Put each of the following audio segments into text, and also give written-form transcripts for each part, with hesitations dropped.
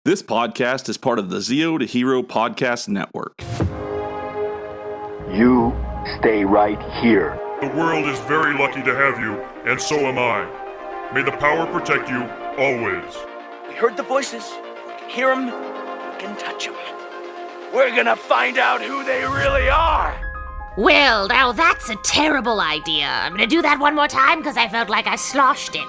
This podcast is part of the Zeo to Hero Podcast Network. You stay right here. The world is very lucky to have you, and so am I. May the power protect you, always. We heard the voices. We can hear them. We can touch them. We're gonna find out who they really are. Well, now that's a terrible idea. I'm gonna do that one more time because I felt like I sloshed it.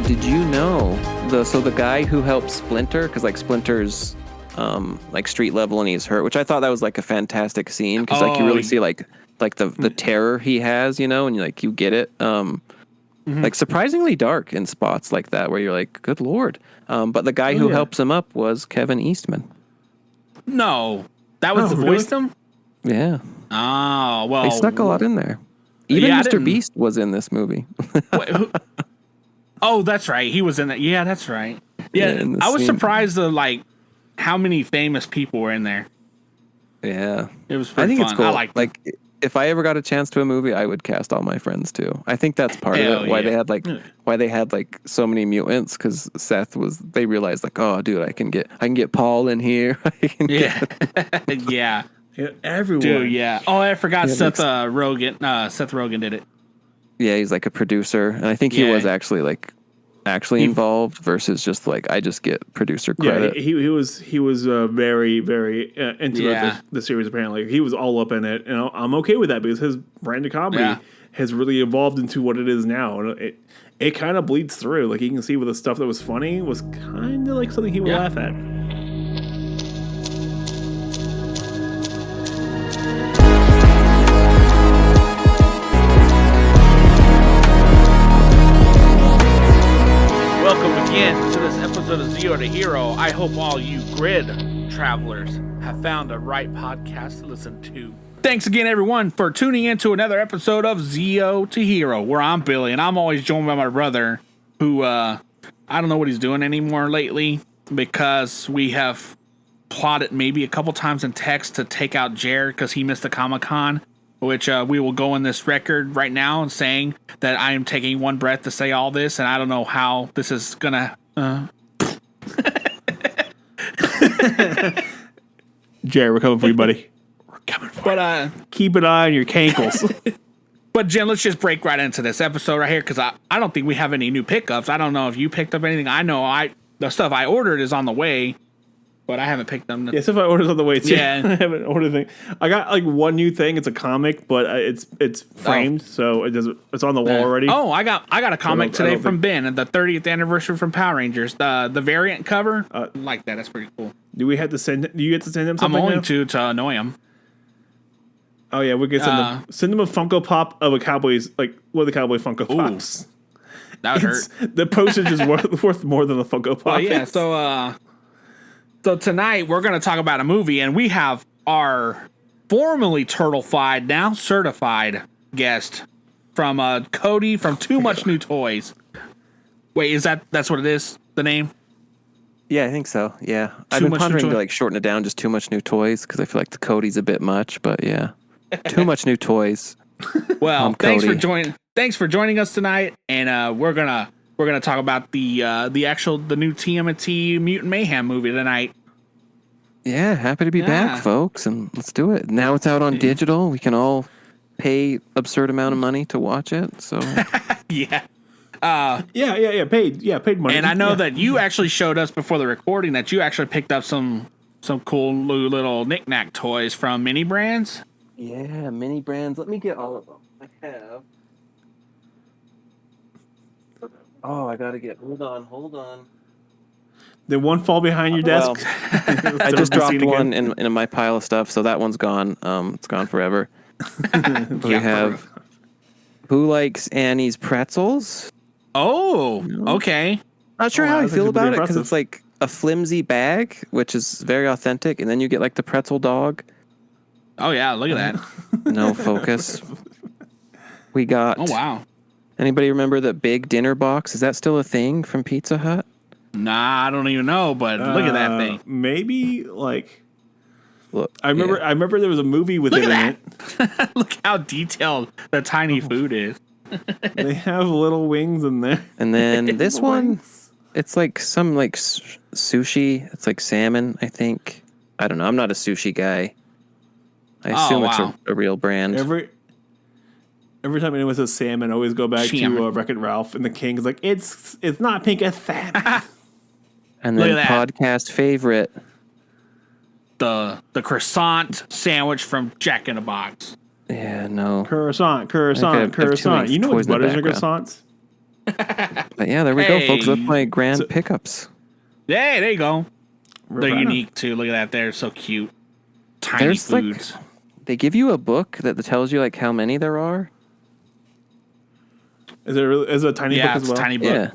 Did you know the guy who helped Splinter, because like Splinter's like street level and he's hurt, which I thought that was like a fantastic scene because like you really see like the terror he has, you know, and you get it. Like surprisingly dark in spots like that where you're like, good lord. But the guy who helps him up was Kevin Eastman. No, that was the voice him. Yeah. Oh well, they stuck a lot in there. Even Mr. Beast was in this movie. Wait, oh, that's right. He was in that. Yeah, that's right. Yeah, I was surprised at like how many famous people were in there. Yeah, it was. I think fun. It's cool. I like if I ever got a chance to a movie, I would cast all my friends too. I think that's part of it. Why they had like so many mutants, because they realized like, oh, dude, I can get Paul in here. Yeah, everyone. Dude, yeah. Oh, I forgot Seth Rogen. Seth Rogen did it. Yeah, he's like a producer, and I think he was actually involved versus just like I just get producer credit. Yeah, he was very very into the series. Apparently, he was all up in it, and I'm okay with that because his brand of comedy has really evolved into what it is now, and it kind of bleeds through. Like you can see with the stuff that was funny was kind of like something he would laugh at. Welcome again to this episode of Zeo to Hero. I hope all you grid travelers have found the right podcast to listen to. Thanks again, everyone, for tuning in to another episode of Zeo to Hero, where I'm Billy, and I'm always joined by my brother, who I don't know what he's doing anymore lately, because we have plotted maybe a couple times in text to take out Jared because he missed the Comic-Con. Which we will go in this record right now and saying that I am taking one breath to say all this, and I don't know how this is gonna. Jerry, we're coming for you, buddy. We're coming for you. Keep an eye on your cankles. But Jen, let's just break right into this episode right here because I don't think we have any new pickups. I don't know if you picked up anything. I know the stuff I ordered is on the way. But I haven't picked them. Yeah, stuff I ordered on the way too. Yeah, I haven't ordered anything. I got like one new thing. It's a comic, but it's framed, so it's on the wall already. Oh, I got a comic today from Ben, and the 30th anniversary from Power Rangers. The variant cover, I like that. That's pretty cool. Do we have to send? Do you get to send him something? I'm going to annoy him. Oh yeah, we could send him a Funko Pop of a Cowboys, like one of the Cowboy Funko Pops. That would hurt. The postage is worth more than the Funko Pop. Oh yeah, So tonight we're going to talk about a movie, and we have our formerly turtle-fied, now certified guest from Cody from Too Much New Toys. Wait, that's what it is? The name? Yeah, I think so. Yeah, I've been pondering to like shorten it down, just Too Much New Toys, because I feel like the Cody's a bit much, but yeah, Too Much New Toys. Well, thanks for joining us tonight, and we're gonna talk about the new TMNT Mutant Mayhem movie tonight. Yeah, happy to be back, folks, and let's do it. Now it's out on digital. We can all pay absurd amount of money to watch it. So yeah. Paid money. And I know that you actually showed us before the recording that you actually picked up some cool little knick-knack toys from Mini Brands. Yeah, Mini Brands. Let me get all of them. I have. Oh, I gotta get. Hold on. Did one fall behind your desk? I just dropped one in my pile of stuff, so that one's gone. It's gone forever. We have Who Likes Annie's Pretzels? Oh, okay. Not sure how I feel about it because it's like a flimsy bag, which is very authentic, and then you get like the pretzel dog. Oh yeah, look at that. No focus. We got. Oh wow. Anybody remember the big dinner box? Is that still a thing from Pizza Hut? Nah, I don't even know, but look at that thing. Maybe like look. I remember there was a movie with it in it. Look how detailed the tiny food is. They have little wings in there. And then this one, it's like some like sushi. It's like salmon, I think. I don't know. I'm not a sushi guy. I assume it's a real brand. Every time anyone says salmon, I always go back to Wreck-It Ralph and the King's like, it's not pink, it's salmon. And then podcast favorite. The croissant sandwich from Jack in the Box. Yeah, no. Croissant. You know what butters are croissants? But yeah, there we go, folks. That's my grand pickups. Yeah, there you go. They're unique too. Look at that. They're so cute. Tiny foods. Like, they give you a book that tells you like how many there are. Is it a tiny book as well? Yeah, it's a tiny book. Yeah.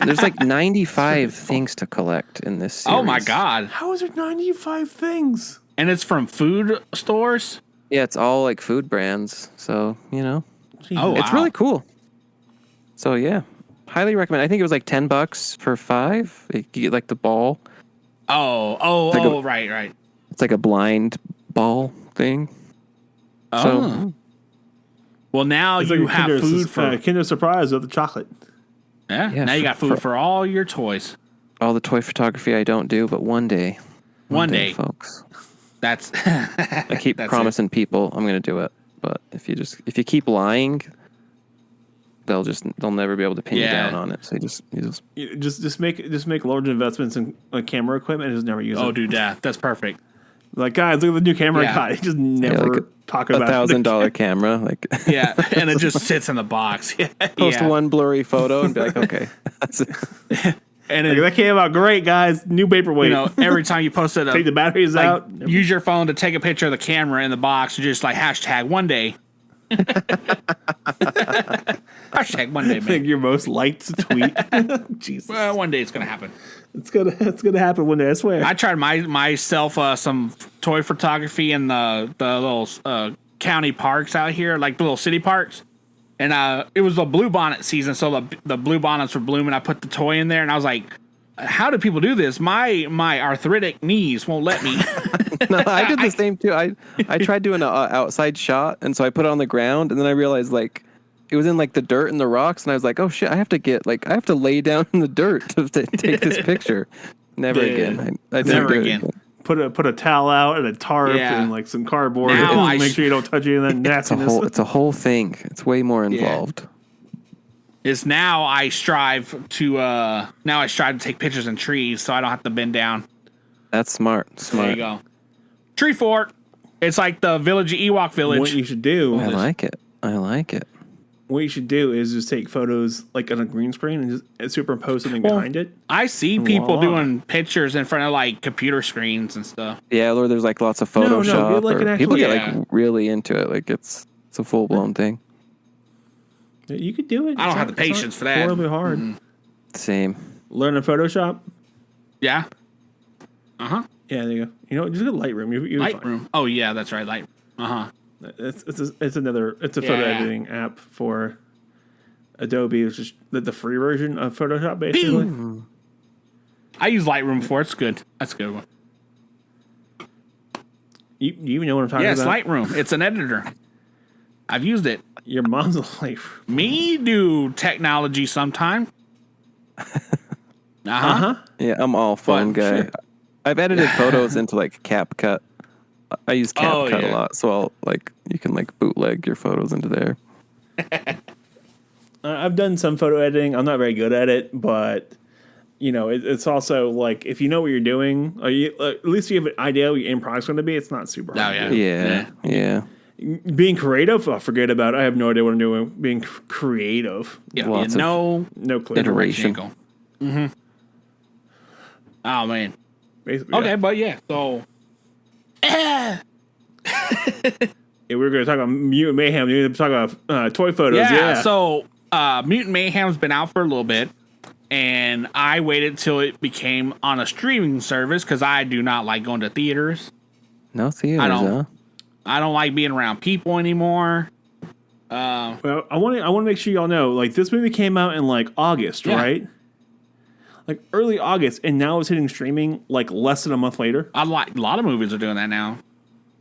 There's like 95 things to collect in this series. Oh my God. How is there 95 things? And it's from food stores? Yeah, it's all like food brands. So, it's really cool. So yeah, highly recommend. I think it was like $10 for 5. You get like the ball. Right. It's like a blind ball thing. Oh. So, well, now you have food for Kinder Surprise with the chocolate. Yeah. Now you got food for all your toys. All the toy photography I don't do, but one day. One day, folks. That's. I keep promising people I'm going to do it, but if you keep lying, they'll never be able to pin you down on it. So you just make large investments in camera equipment and just never use it. Oh, dude, that's perfect. Like, guys, look at the new camera I got. Just never talk about $1,000 camera. Like, yeah, and it just sits in the box. Post one blurry photo and be like, okay, that's it. And that came out great, guys. New paperweight. Every time you post it, take the batteries out. Use your phone to take a picture of the camera in the box and just like hashtag one day. Hashtag one day, man. I think your most liked tweet. Jesus. Well, one day it's gonna happen. It's gonna happen one day. I swear. I tried myself some toy photography in the little county parks out here, like the little city parks, and it was the bluebonnet season, so the bluebonnets were blooming. I put the toy in there, and I was like, "How do people do this? My arthritic knees won't let me." No, I did the same too. I tried doing an outside shot, and so I put it on the ground, and then I realized like it was in like the dirt and the rocks, and I was like, oh shit, I have to lay down in the dirt to take this picture. Never again. I never again. Put a towel out and a tarp and like some cardboard. Now and make sure you don't touch any of that nastiness. It's a whole thing. It's way more involved. Is now I strive to take pictures in trees so I don't have to bend down. That's smart. There you go. Tree fort. It's like the Ewok village. What you should do. I like it. What you should do is just take photos like on a green screen and just superimpose something behind it. I see people doing pictures in front of like computer screens and stuff. Yeah, or there's like lots of Photoshop. People get like really into it. Like it's a full blown thing. You could do it. I don't have the patience for that. It's horribly hard. Mm-hmm. Same. Learn in Photoshop. Yeah. Yeah, there you go. Just get Lightroom. Lightroom. Oh yeah, that's right. Lightroom. It's a photo editing app for Adobe, which is the free version of Photoshop, basically. I use Lightroom before. It's good. That's a good one. You even know what I'm talking about? Yes, Lightroom. It's an editor. I've used it. Your mom's a Lightroom. Me do technology sometime. Yeah, I'm all phone guy. Sure. I've edited photos into like CapCut. I use CapCut a lot, so you can like bootleg your photos into there. I've done some photo editing. I'm not very good at it, but it's also like if you know what you're doing, at least you have an idea what your end product's going to be. It's not super hard. Yeah. Being creative, forget about it. I have no idea what I'm doing. Being creative, no clue. Iteration. Mm-hmm. Oh man. Basically, okay, but yeah, so. We were going to talk about Mutant Mayhem. We were going to talk about toy photos. Yeah. So Mutant Mayhem's been out for a little bit, and I waited till it became on a streaming service because I do not like going to theaters. No theaters, I don't like being around people anymore. Well, I want to make sure y'all know, like, this movie came out in like August, right? like early August, and now it's hitting streaming like less than a month later. A lot of movies are doing that now.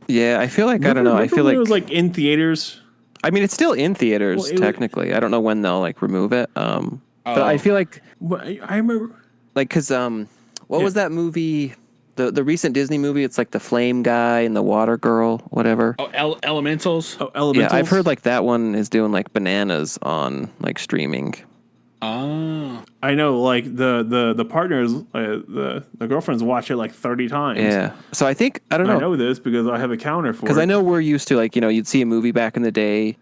Yeah, I feel like I don't know. I feel when like it was like in theaters. I mean, it's still in theaters technically. I don't know when they'll like remove it. But I feel like I remember like because what was that movie? The recent Disney movie? It's like the flame guy and the water girl, whatever. Oh, Elementals. Oh, Elementals. Yeah, I've heard like that one is doing like bananas on like streaming. Oh, I know. Like the partners, the girlfriends watch it like 30 times. Yeah. So I think I don't know. I know this because I have a counter for it. Because I know we're used to like you'd see a movie back in the day,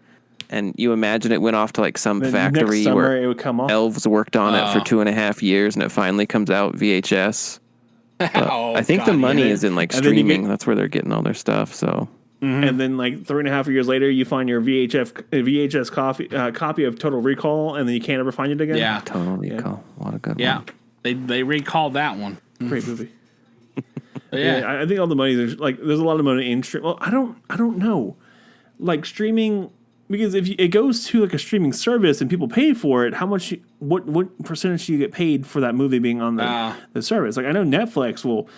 and you imagine it went off to like some factory next summer where it would come off. elves worked on it for 2.5 years, and it finally comes out VHS. I think the money is in like streaming. That's where they're getting all their stuff. So. Mm-hmm. And then, like 3.5 years later, you find your VHS copy of Total Recall, and then you can't ever find it again. Yeah, Total Recall. What a good one. Yeah, they recalled that one. Great movie. Yeah, I think all the money there's a lot of money in stream. Well, I don't know, like streaming, because if it goes to like a streaming service and people pay for it, how much? What percentage do you get paid for that movie being on the service? Like I know Netflix will.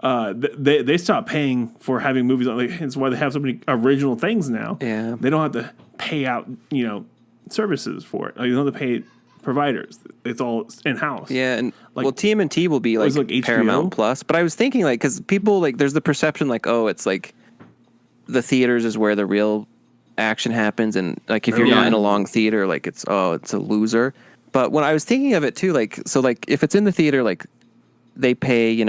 They stopped paying for having movies on. It's why they have so many original things now. Yeah, they don't have to pay out services for it. Like, you don't have to pay providers. It's all in house. Yeah, and like, TMNT will be like Paramount Plus. But I was thinking like because people like there's the perception like it's like the theaters is where the real action happens, and like if you're not in a long theater, like it's a loser. But when I was thinking of it too, like so like if it's in the theater, like. They pay, you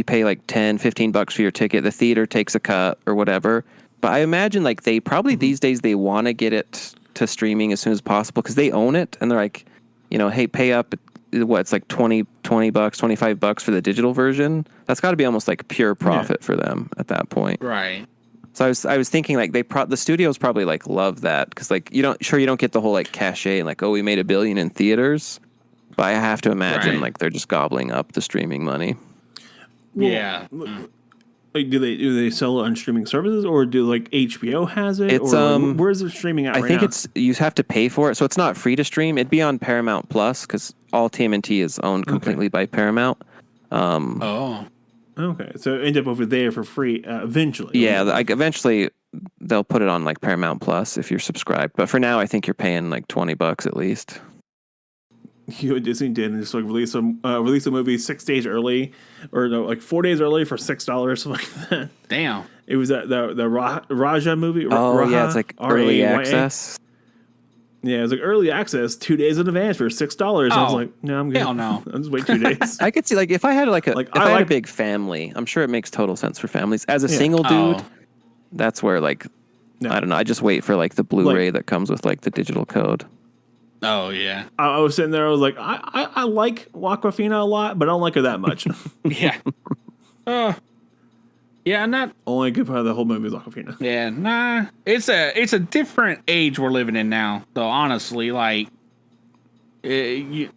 pay like $10-15 for your ticket. The theater takes a cut or whatever. But I imagine like they probably these days they want to get it to streaming as soon as possible because they own it. And they're like, hey, pay up. It's like $20, $25 for the digital version. That's got to be almost like pure profit for them at that point. Right. So I was thinking like the studios probably like love that because like you don't get the whole like cachet and like we made $1 billion in theaters. But I have to imagine like they're just gobbling up the streaming money. Well, yeah. Like, do they sell it on streaming services, or do like HBO has it? It's or where's it streaming at? I think it's you have to pay for it, so it's not free to stream. It'd be on Paramount Plus because all TMNT is owned completely by Paramount. Okay, so end up over there for free eventually. Yeah, like eventually they'll put it on like Paramount Plus if you're subscribed. But for now, I think you're paying like $20 at least. You and Disney did and just like release a movie 6 days early, or no, like 4 days early for $6, something like that. Damn. It was the Raja movie. Yeah, it's like early access. Yeah, it was like early access 2 days in advance for $6. I was like, no, I'm good. Hell no. I'll just wait 2 days. I could see like if I had I had a big family, I'm sure it makes total sense for families. As a single dude, that's where like I don't know. I just wait for like the Blu-ray that comes with like the digital code. Oh yeah. I was sitting there. I was like, I like Awkwafina a lot, but I don't like her that much. Yeah. Yeah, not only a good part of the whole movie is Awkwafina. Yeah, nah. It's a different age we're living in now, though. Honestly, like, I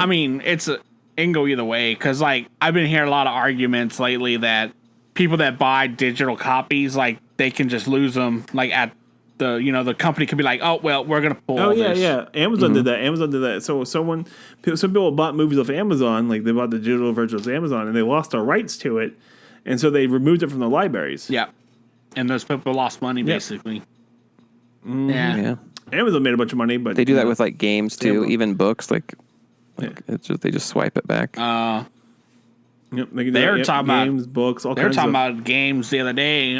mean, it can go either way because like I've been hearing a lot of arguments lately that people that buy digital copies like they can just lose them like at. The company could be like, oh well, we're gonna pull. Oh yeah, this. yeah. Amazon did that. So some people bought movies off Amazon, like they bought the digital versions of Amazon, and they lost their rights to it, and so they removed it from the libraries. Yeah, and those people lost money basically. Yeah. Amazon made a bunch of money, but they do that with like games too, even books. Like it's just they just swipe it back. They were talking about games, books. All they were talking about games the other day.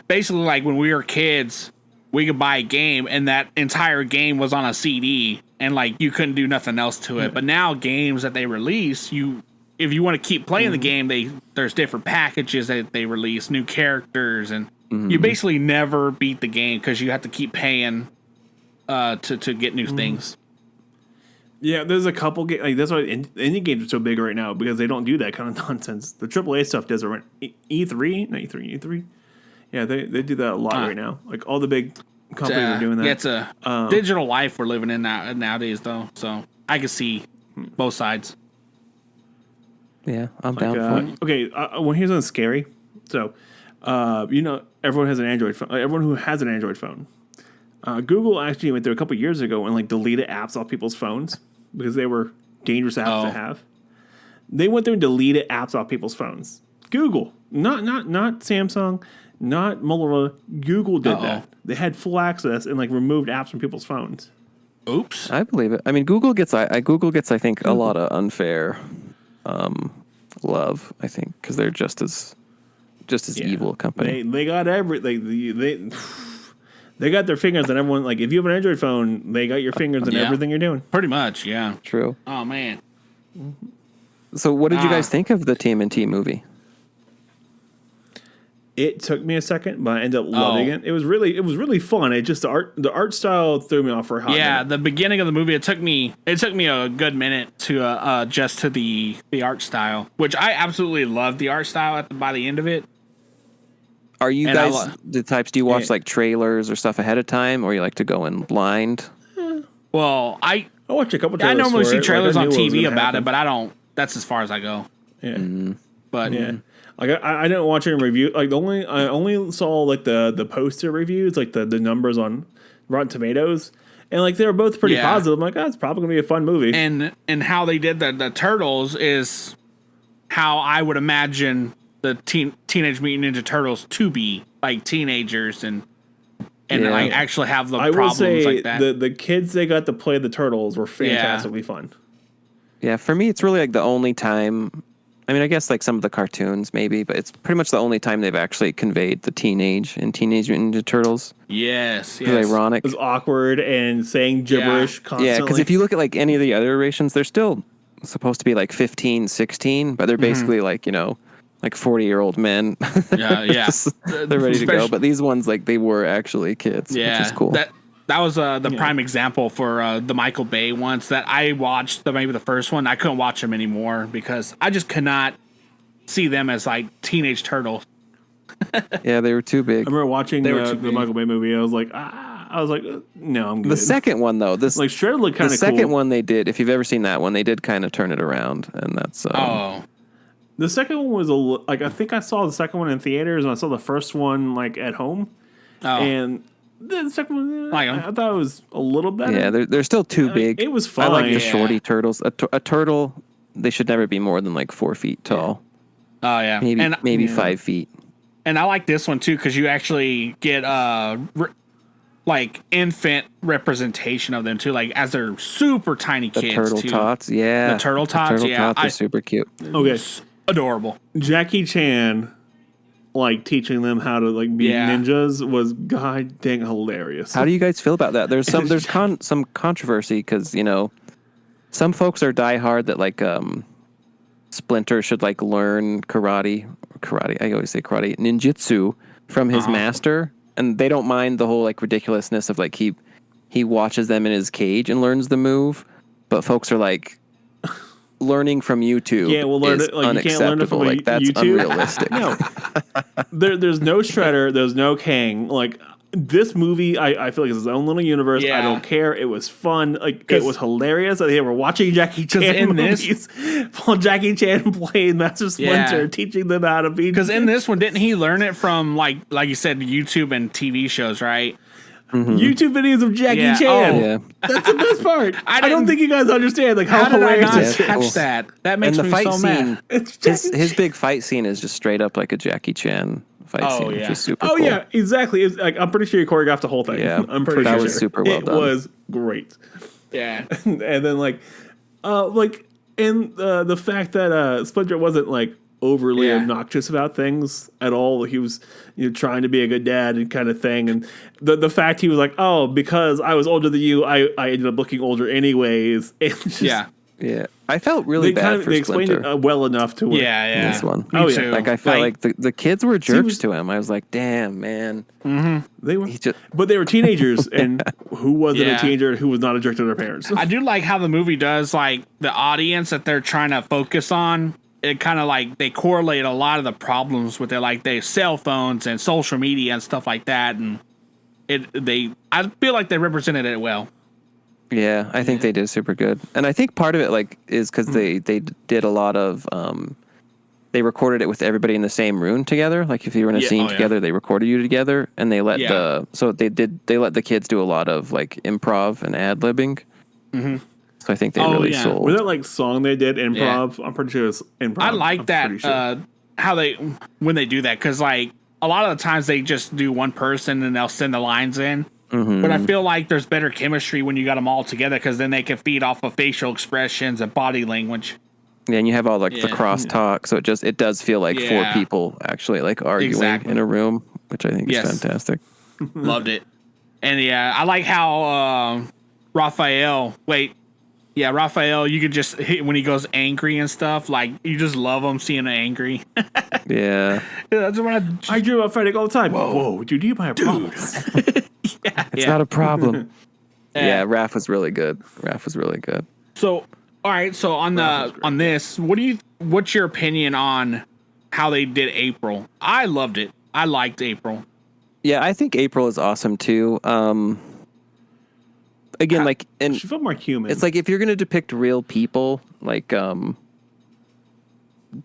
Basically like when we were kids, we could buy a game and that entire game was on a CD and like you couldn't do nothing else to it. But now games that they release, if you want to keep playing the game, there's different packages that they release, new characters, and you basically never beat the game because you have to keep paying to get new things. Yeah, there's a couple games. Like, that's why indie games are so big right now because they don't do that kind of nonsense. The AAA stuff does it. E3. Yeah, they do that a lot right now. Like all the big companies are doing that. Yeah, it's a digital life we're living in nowadays, though. So I can see both sides. Yeah, I'm down for it. Okay, well, here's something scary. So, everyone has an Android phone. Everyone who has an Android phone. Google actually went through a couple years ago and like deleted apps off people's phones because they were dangerous apps to have. They went through and deleted apps off people's phones. Google, not Samsung, not Motorola. Google did that. They had full access and like removed apps from people's phones. Oops. I believe it. I mean, Google gets I think a lot of unfair love. I think because they're just as evil a company. They got they got their fingers on everyone. Like if you have an Android phone, they got your fingers on everything you're doing. Pretty much, yeah. True. Oh man. So, what did you guys think of the TMNT movie? It took me a second, but I ended up loving it. It was really fun. It just the art style threw me off for a hot minute. The beginning of the movie, it took me a good minute to adjust to the art style, which I absolutely loved the art style by the end of it. Are you guys the types? Do you watch like trailers or stuff ahead of time, or you like to go in blind? Well, I watch a couple trailers. I normally see trailers on TV about happen. it, but I don't. That's as far as I go. Yeah, but like I didn't watch any review. Like I only saw like the poster reviews, like the numbers on Rotten Tomatoes, and like they were both pretty positive. I'm like, it's probably gonna be a fun movie. And how they did the Turtles is how I would imagine the Teenage Mutant Ninja Turtles to be, like teenagers and like actually have the problems like that. The kids they got to play the Turtles were fantastically fun. Yeah, for me, it's really like the only time. I mean, I guess like some of the cartoons maybe, but it's pretty much the only time they've actually conveyed the teenage in Teenage Mutant Ninja Turtles. Yes. It's ironic. It was awkward and saying gibberish constantly. Yeah, because if you look at like any of the other iterations, they're still supposed to be like 15, 16, but they're basically like, like 40-year-old men. Yeah. They're ready to go. But these ones, like, they were actually kids, which is cool. That was the prime example for the Michael Bay ones that I watched. Maybe the first one. I couldn't watch them anymore because I just could not see them as like teenage turtles. Yeah, they were too big. I remember watching the Michael Bay movie. I was like, no, I'm good. The second one, though, like Shredder looked kind of cool. The second one they did, if you've ever seen that one, they did kind of turn it around, and that's The second one was like I think I saw the second one in theaters, and I saw the first one like at home, and the second one I thought it was a little better. Yeah, they're still too big. It was fine. I like the shorty turtles. A turtle, they should never be more than like 4 feet tall. Oh yeah, maybe 5 feet. And I like this one too because you actually get like infant representation of them too, like as they're super tiny kids. The turtle too. tots, yeah. The turtle tots, are super cute. Okay, adorable. Jackie Chan, like teaching them how to like be ninjas was god dang hilarious. How do you guys feel about that? There's some controversy because some folks are diehard that like Splinter should like learn karate. I always say karate ninjutsu from his master, and they don't mind the whole like ridiculousness of like he watches them in his cage and learns the move, but folks are like learning from YouTube. Yeah, we'll learn it. Like you can't learn it from like that's YouTube. Unrealistic. No, there's no Shredder. There's no Kang. Like this movie, I feel like it's its own little universe. I don't care. It was fun. Like it was hilarious. They were watching Jackie Chan movies while Jackie Chan played Master Splinter, teaching them how to be. Because in this one, didn't he learn it from like you said, YouTube and TV shows, right? Mm-hmm. YouTube videos of Jackie Chan. That's the best part. I don't think you guys understand like how hilarious did I not catch that? That makes me so mad. His big fight scene is just straight up like a Jackie Chan fight scene, which is super cool. Yeah, exactly. It's like, I'm pretty sure you choreographed the whole thing. Yeah, I'm pretty sure. That was super well done. It was great. Yeah. And then the fact that Splinter wasn't like overly obnoxious about things at all. He was trying to be a good dad and kind of thing. And the fact he was like, oh, because I was older than you, I ended up looking older anyways. Yeah. I felt really bad for They explained Splinter. it well enough to this one. Me too. Like I felt like the kids were jerks to him. I was like, damn, man. Mm-hmm. They were, but they were teenagers, and who wasn't a teenager and who was not a jerk to their parents? I do like how the movie does like the audience that they're trying to focus on. It kind of like they correlate a lot of the problems with their cell phones and social media and stuff like that, and I feel like they represented it well. Yeah, I think they did super good, and I think part of it is because they did a lot of they recorded it with everybody in the same room together. Like if you were in a scene together, they recorded you together, and they let they let the kids do a lot of like improv and ad libbing. Mm-hmm. So I think they really sold. Was that like song they did improv? Yeah. I'm pretty sure it's improv. I like that how when they do that, because like a lot of the times they just do one person and they'll send the lines in. Mm-hmm. But I feel like there's better chemistry when you got them all together, because then they can feed off of facial expressions and body language. Yeah, and you have all like the crosstalk, so it does feel like four people actually like arguing in a room, which I think is fantastic. Loved it. And I like how Raphael, you could just hit when he goes angry and stuff. Like, you just love him seeing him angry. Yeah. That's when I dream about fighting all the time. Whoa, dude, you might have problems. It's not a problem. Raph was really good. So, all right. So on this, what's your opinion on how they did April? I loved it. I liked April. Yeah, I think April is awesome too. Again, and she felt more human. It's like if you're going to depict real people, like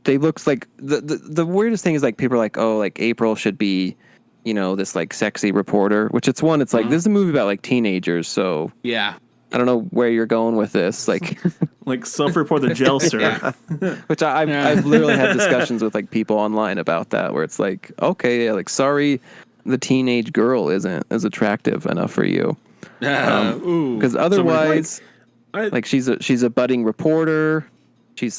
they looks like the weirdest thing is like people are like, oh, like April should be, this like sexy reporter, which it's like this is a movie about like teenagers, so yeah. I don't know where you're going with this, like like self-report the gelster, which I've literally had discussions with like people online about that, where it's like, okay, like sorry, the teenage girl isn't as attractive enough for you, because otherwise, like she's a budding reporter.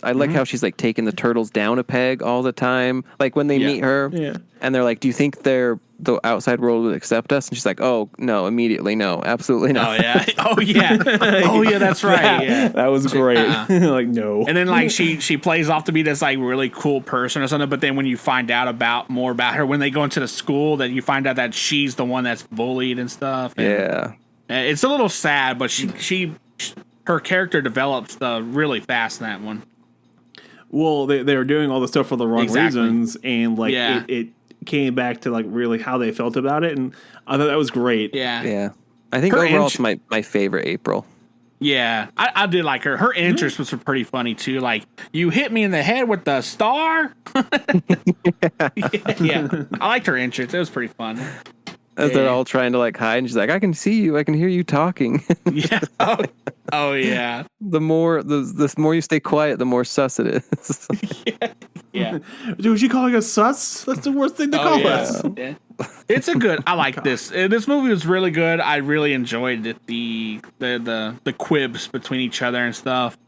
I like how she's like taking the turtles down a peg all the time. Like when they meet her, and they're like, "Do you think the outside world would accept us?" And she's like, "Oh no, immediately no, absolutely not." Oh yeah, that's right. Yeah, that was great. Like no, and then like she plays off to be this like really cool person or something. But then when you find out more about her, when they go into the school, that you find out that she's the one that's bullied and stuff. And it's a little sad, but her character develops really fast in that one. Well, they were doing all the stuff for the wrong reasons, and like it came back to like really how they felt about it, and I thought that was great. Yeah. I think overall it's my favorite April. Yeah, I did like her. Her interest was pretty funny too. Like, you hit me in the head with the star. Yeah, I liked her interest. It was pretty fun. As they're all trying to like hide, and she's like, "I can see you. I can hear you talking." Yeah. Oh yeah. The more you stay quiet, the more sus it is. Yeah. Dude, she calling us sus? That's the worst thing to call us. Yeah. It's a good. I like this. This movie was really good. I really enjoyed it. The quibs between each other and stuff.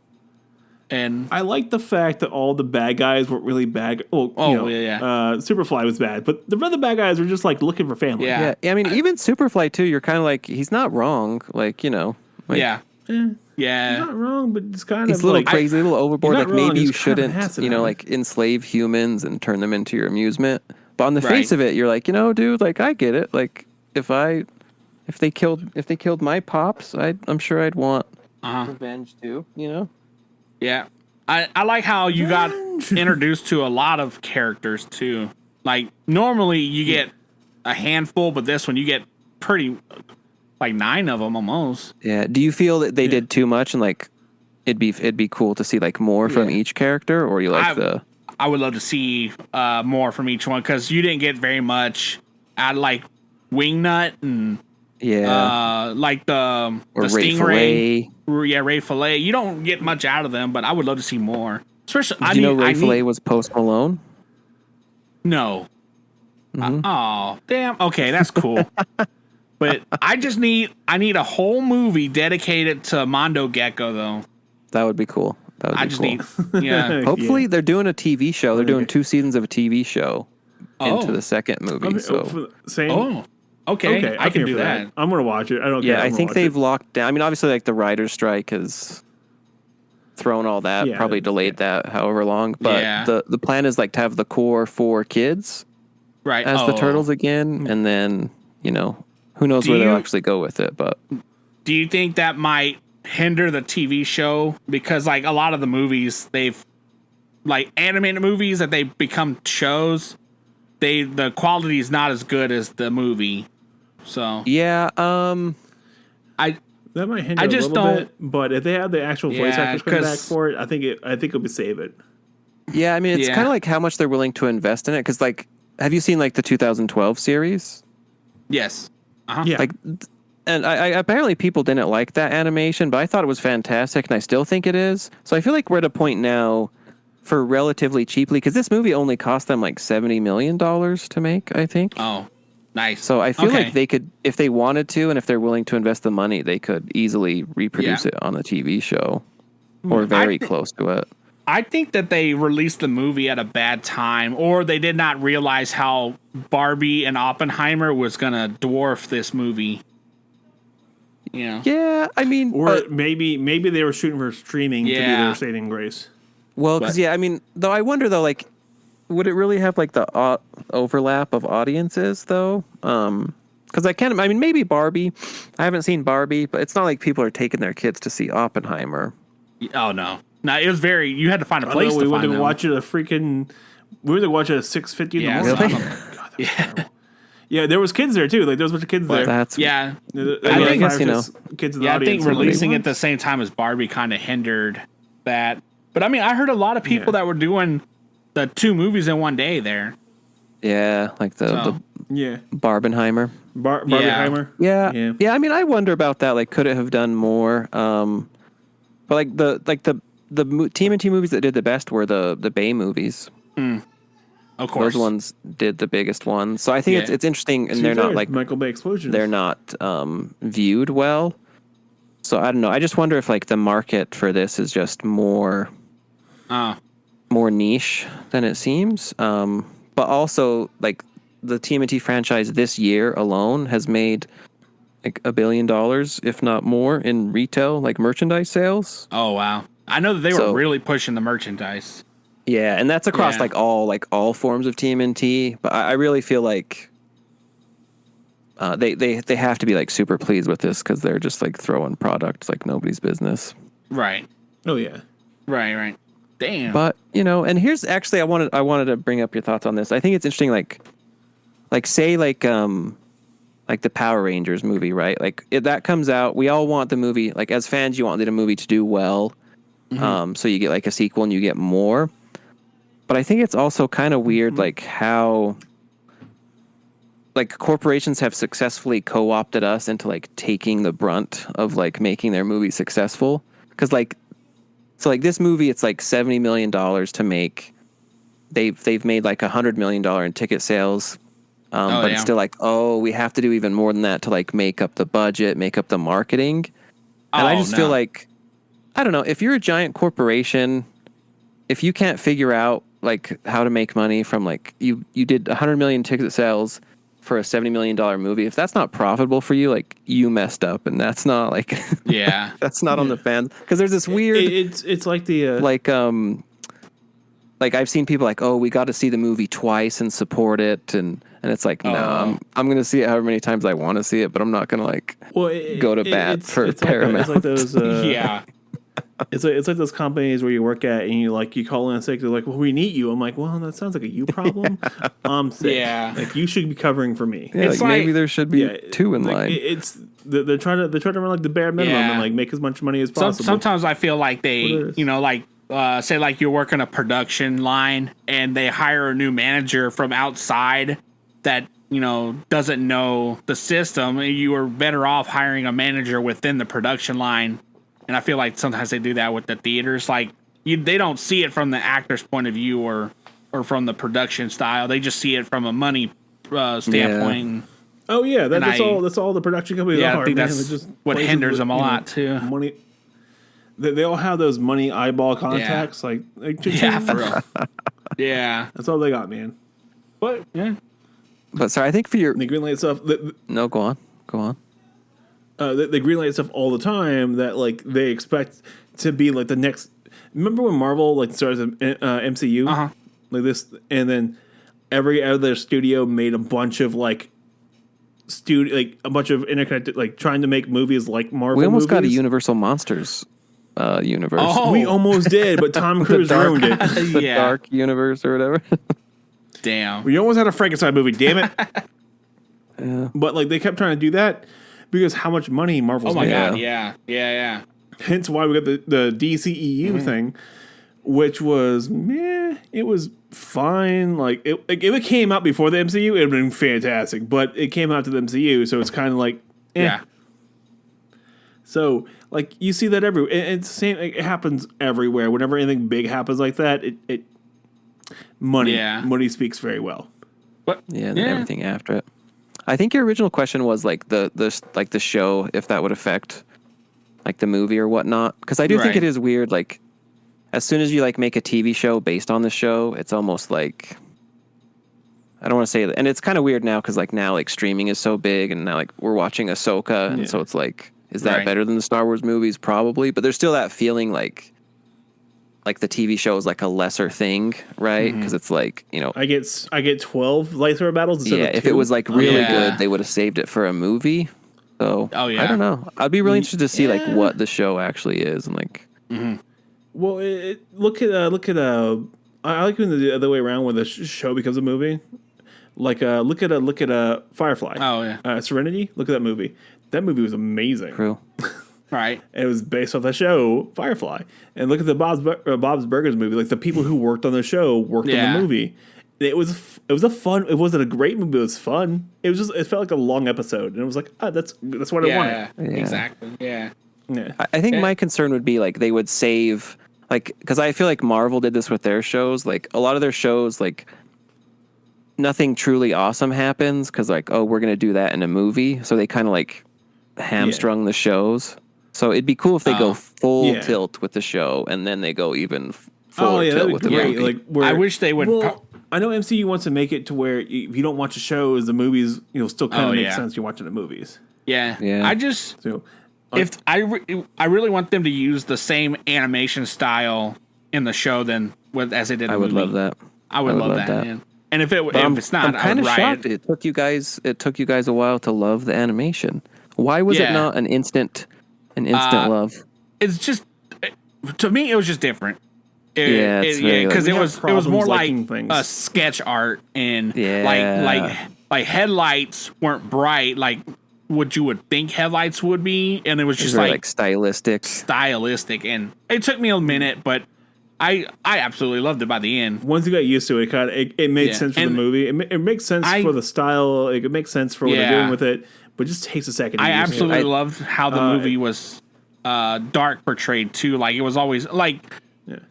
And I like the fact that all the bad guys weren't really bad. Superfly was bad, but the other bad guys were just like looking for family. Yeah. I mean, even Superfly too. You're kind of like, he's not wrong. Like, He's not wrong, but it's kind of he's a little crazy, a little overboard. Like maybe you shouldn't, like enslave humans and turn them into your amusement. But on the face of it, you're like, dude, like I get it. Like if they killed my pops, I'm sure I'd want revenge too. Yeah, I like how you got introduced to a lot of characters too. Like normally you get a handful, but this one you get pretty like 9 of them almost. Yeah. Do you feel that they did too much and like it'd be cool to see like more from each character, or you like I would love to see more from each one, because you didn't get very much out of like Wingnut and like the Stingray. Ray Fillet. You don't get much out of them, but I would love to see more. Especially, Ray Fillet was Post Malone? No. Oh, damn. Okay, that's cool. But I need a whole movie dedicated to Mondo Gecko, though. That would be cool. Hopefully they're doing a TV show. They're doing 2 seasons of a TV show into the second movie. Okay, I can do that. I'm gonna watch it. I don't care. Yeah, I think they've locked down. I mean, obviously, like the writer's strike has thrown all that, probably delayed that however long. But the plan is like to have the core 4 kids as the Turtles again, and then who knows where they'll actually go with it. But do you think that might hinder the TV show? Because like a lot of the movies, they've like animated movies that they become shows, the quality is not as good as the movie. So that might hinder a little bit. But if they have the actual voice actors come back for it, I think it would save it. Yeah, I mean, it's kind of like how much they're willing to invest in it. Because like, have you seen like the 2012 series? Yes. Like And I apparently people didn't like that animation, but I thought it was fantastic, and I still think it is. So I feel like we're at a point now for relatively cheaply, because this movie only cost them like $70 million to make, I think. Oh, nice. So I feel like they could, if they wanted to, and if they're willing to invest the money, they could easily reproduce it on a TV show, or very close to it. I think that they released the movie at a bad time, or they did not realize how Barbie and Oppenheimer was going to dwarf this movie. You know? Yeah, I mean... Or maybe they were shooting for streaming to be their saving grace. Well, because, I mean, though I wonder, though, like, would it really have, like, the overlap of audiences, though? Because I mean, maybe Barbie. I haven't seen Barbie, but it's not like people are taking their kids to see Oppenheimer. Oh, no. No, it was very... You had to find a place to find them. We went to watch it We were to watch it at 6:50 in the morning. God, yeah. Yeah, there was kids there, too. Like, there was a bunch of kids there. That's, yeah. I guess, kids in the audience. I think releasing it at the same time as Barbie kind of hindered that. But, I mean, I heard a lot of people that were doing the 2 movies in one day there. Yeah, like the Barbenheimer. Barbenheimer? Yeah, I mean, I wonder about that. Like, could it have done more? But like the TMNT movies that did the best were the Bay movies. Of course, those ones did the biggest ones. So I think it's interesting, and they're not like Michael Bay explosions. They're not viewed well. So I don't know. I just wonder if like the market for this is just more niche than it seems. But also like the TMNT franchise this year alone has made like $1 billion, if not more, in retail, like merchandise sales. Oh wow! I know that they were really pushing the merchandise. Yeah, and that's across like all forms of TMNT. But I really feel like they have to be like super pleased with this, because they're just like throwing products like nobody's business. Right. Oh yeah. Right. Damn. But and here's actually I wanted to bring up your thoughts on this. I think it's interesting, like say like the Power Rangers movie, right? Like if that comes out, we all want the movie, like as fans, you want the movie to do well. So you get like a sequel and you get more. But I think it's also kind of weird, like how like corporations have successfully co-opted us into like taking the brunt of like making their movie successful. Because like this movie, it's like $70 million to make. They've made like $100 million in ticket sales. But it's still like, we have to do even more than that to like make up the budget, make up the marketing. And I just feel like, I don't know, if you're a giant corporation, if you can't figure out like how to make money from like, you did 100 million ticket sales for a $70 million movie. If that's not profitable for you, like you messed up, and that's not like, that's not on the fans. Cause there's this weird, it's like the, like I've seen people like, we got to see the movie twice and support it. And it's like, no, I'm going to see it however many times I want to see it, but I'm not going to like go to bat for Paramount. It's like those, It's like those companies where you work at and you call in sick. They're like, well, we need you. I'm like, well, that sounds like a you problem. I'm sick. Yeah. Like you should be covering for me. Yeah, it's like maybe there should be 2 in line. It's they're trying to run like the bare minimum and like make as much money as possible. Sometimes I feel like they, say like you're working a production line and they hire a new manager from outside that, doesn't know the system. You are better off hiring a manager within the production line. And I feel like sometimes they do that with the theaters. Like they don't see it from the actor's point of view or from the production style. They just see it from a money standpoint. Oh yeah, that's all the production companies are. I think that's just what hinders them a lot too. Money. They all have those money eyeball contacts. For real. Yeah, that's all they got, man. But But sorry, I think for your the greenlight stuff. No, go on. They greenlight stuff all the time that like they expect to be like the next. Remember when Marvel like started MCU like this, and then every other studio made a bunch of like a bunch of interconnected, like trying to make movies like Marvel. We almost movies. got a Universal Monsters universe. We almost did, but Tom Cruise ruined it. The Dark Universe or whatever. Damn. We almost had a Frankenstein movie. Damn it. Yeah. But like they kept trying to do that because how much money Marvel's made. God, yeah. Hence why we got the DCEU thing, which was it was fine. Like if it came out before the MCU, it would have been fantastic. But it came out to the MCU, so it's kind of like So, like, you see that everywhere. It's the same. It happens everywhere. Whenever anything big happens like that, money speaks very well. And then everything after it. I think your original question was like the show, if that would affect like the movie or whatnot. Because I do think it is weird. Like, as soon as you like make a TV show based on the show, it's almost like, I don't want to say that. And it's kind of weird now because like now like streaming is so big, and now like we're watching Ahsoka, and so it's like, is that better than the Star Wars movies? Probably, but there's still that feeling like the TV show is like a lesser thing, right? Because it's like, you know, I get 12 lightsaber battles instead of 2. If it was like really good, they would have saved it for a movie. So I don't know. I'd be really interested to see like what the show actually is, and like. Well, look at I like when the other way around when the show becomes a movie. Like look at Firefly. Oh yeah. Serenity. Look at that movie. That movie was amazing. True. Right. And it was based off that show, Firefly. And look at the Bob's Burgers movie. Like the people who worked on the show worked on the movie. It was a fun. It wasn't a great movie. It was fun. It felt like a long episode, and it was like, that's what I wanted. Yeah, exactly. Yeah. I think my concern would be like they would save, like, because I feel like Marvel did this with their shows. Like a lot of their shows, like nothing truly awesome happens because like, oh, we're gonna do that in a movie, so they kind of like hamstrung the shows. So it'd be cool if they go full tilt with the show, and then they go even fuller tilt with the movie. Like, I wish they would. I know MCU wants to make it to where if you don't watch the shows, the movies, still kind of make sense. You're watching the movies. Yeah. I just if I really want them to use the same animation style in the show as they did. I would love that. I would love that. Man. And if it's not, I'm kind of shocked. It took you guys a while to love the animation. Why was it not an instant love? It's just, to me, it was just different. Because it was more like a sketch art, and like headlights weren't bright like what you would think headlights would be, and it was just like stylistic, and it took me a minute, but I absolutely loved it by the end. Once you got used to it, it made sense for the movie. It makes sense for the style. Like, it makes sense for what they're doing with it, but it just takes a second. I absolutely loved how the movie was dark portrayed too. Like, it was always like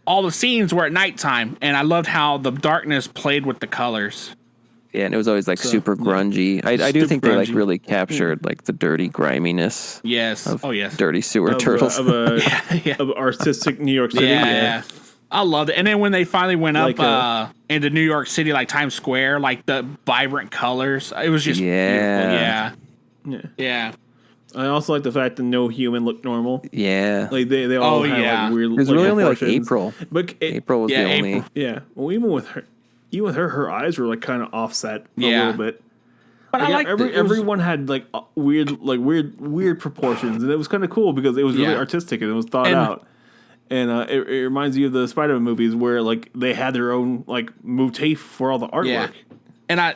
all the scenes were at nighttime, and I loved how the darkness played with the colors. Yeah, and it was always like super grungy. I do think they like really captured like the dirty griminess. Yes. Dirty sewer turtles of artistic New York City. Yeah. I loved it. And then when they finally went up into New York City, like Times Square, like the vibrant colors, it was just beautiful. Yeah. I also like the fact that no human looked normal. Yeah. Like they all had like weird. It was really only like April. But April was the only. Yeah. Well, even with her eyes were like kind of offset a little bit. But like, I like everyone had like weird proportions, and it was kind of cool because it was really artistic and it was thought out. And it reminds you of the Spider-Man movies where like they had their own like motif for all the artwork. And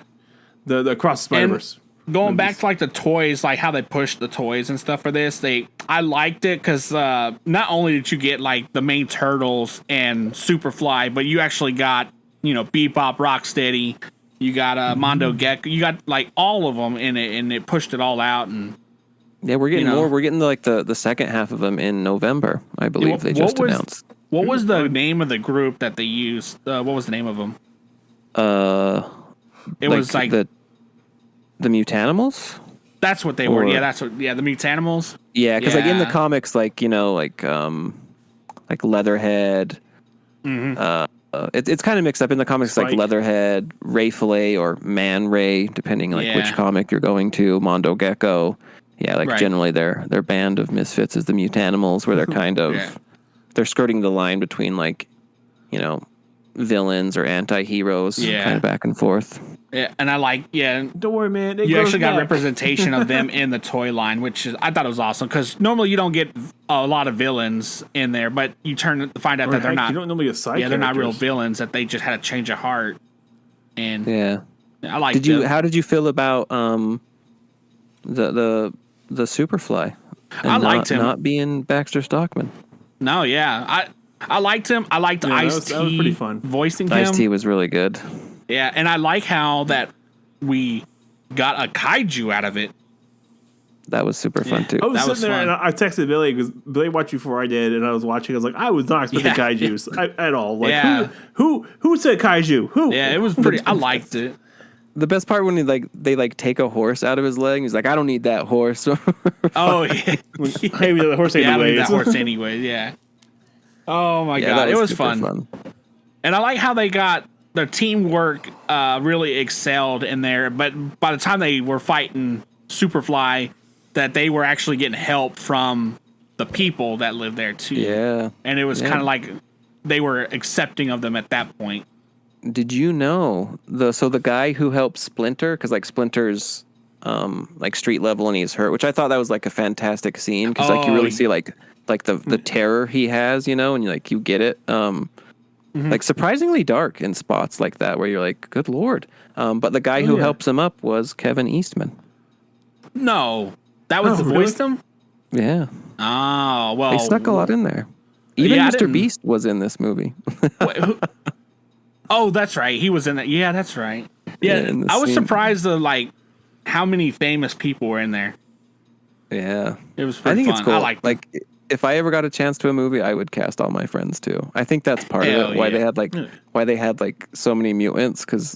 the Across the Spider-Verse. Going back to like the toys, like how they pushed the toys and stuff for this, I liked it because not only did you get like the main Turtles and Superfly, but you actually got Bebop, Rocksteady, you got Mondo Gecko, you got like all of them in it, and it pushed it all out. And we're getting more. We're getting like the second half of them in November, I believe. They just announced. What was the name of the group that they used? What was the name of them? It was like the Mutanimals? That's what they were. Yeah, that's what. Yeah, the Mutanimals. Yeah, because like in the comics, like Leatherhead. It's kind of mixed up in the comics, Spike. Like Leatherhead, Ray Fillet, or Man Ray, depending like which comic you're going to. Mondo Gecko. Yeah, generally their band of misfits is the Mutanimals, where they're kind of they're skirting the line between like villains or anti-heroes, kind of back and forth. Yeah, and I like, don't worry, man. You actually got representation of them in the toy line, which I thought it was awesome because normally you don't get a lot of villains in there, but you find out that they're not. You don't normally get side they're not real villains. That they just had a change of heart, and I like. How did you feel about the Superfly? And I liked him not being Baxter Stockman. No, I liked him. I liked Ice-T. That was pretty fun. Voicing him. Ice-T was really good. Yeah, and I like how that we got a kaiju out of it. That was super fun too. I was That sitting was there fun. and I texted Billy because Billy watched before I did, and I was watching. I was like, I was not expecting kaijus at all. Like, Yeah. who said kaiju? Who? Yeah, it was pretty. I liked it. The best part when they take a horse out of his leg. He's like, I don't need that horse. Oh yeah, Hey, the horse yeah, I don't need anyways. that horse anyway. Yeah. Oh my Yeah, god, that it was super fun. And I like how they got their teamwork really excelled in there. But by the time they were fighting Superfly, that they were actually getting help from the people that lived there too. Yeah. And it was kind of like they were accepting of them at that point. Did you know the guy who helped Splinter, because like Splinter's like street level and he's hurt, which I thought that was like a fantastic scene because like you really see like the terror he has, and you get it. Like surprisingly dark in spots like that where you're like, good lord. But the guy who helps him up was Kevin Eastman. No, that was the voice him. Yeah. Oh well, They stuck a lot in there. Even Yeah, I Mr. didn't- Beast was in this movie. Wait, oh, that's right. He was in that. Yeah, that's right. Yeah, in the I was scene. surprised at like how many famous people were in there. Yeah. It was I pretty think fun. it's cool. I liked it. Like if I ever got a chance to a movie, I would cast all my friends too. I think that's part Hell of it. Why yeah. they had like so many mutants, because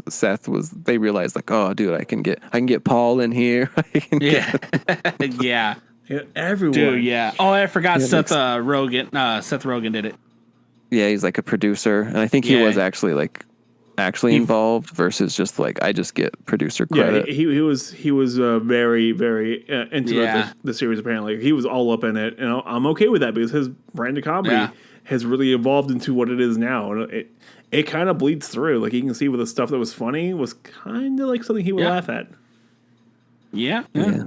they realized like, oh dude, I can get Paul in here. Yeah, yeah, Yeah, everyone. dude, yeah. Oh, I forgot Yeah, Seth Rogen. Seth Rogen did it. Yeah, he's like a producer, and I think he Yeah. was actually involved versus just like I just get producer Yeah, credit. he was very very into Yeah. the series. Apparently, he was all up in it, and I'm okay with that because his brand of comedy Yeah. has really evolved into what it is now, and it kind of bleeds through. Like you can see with the stuff that was funny was kind of like something he would Yeah. laugh at. Yeah, Yeah.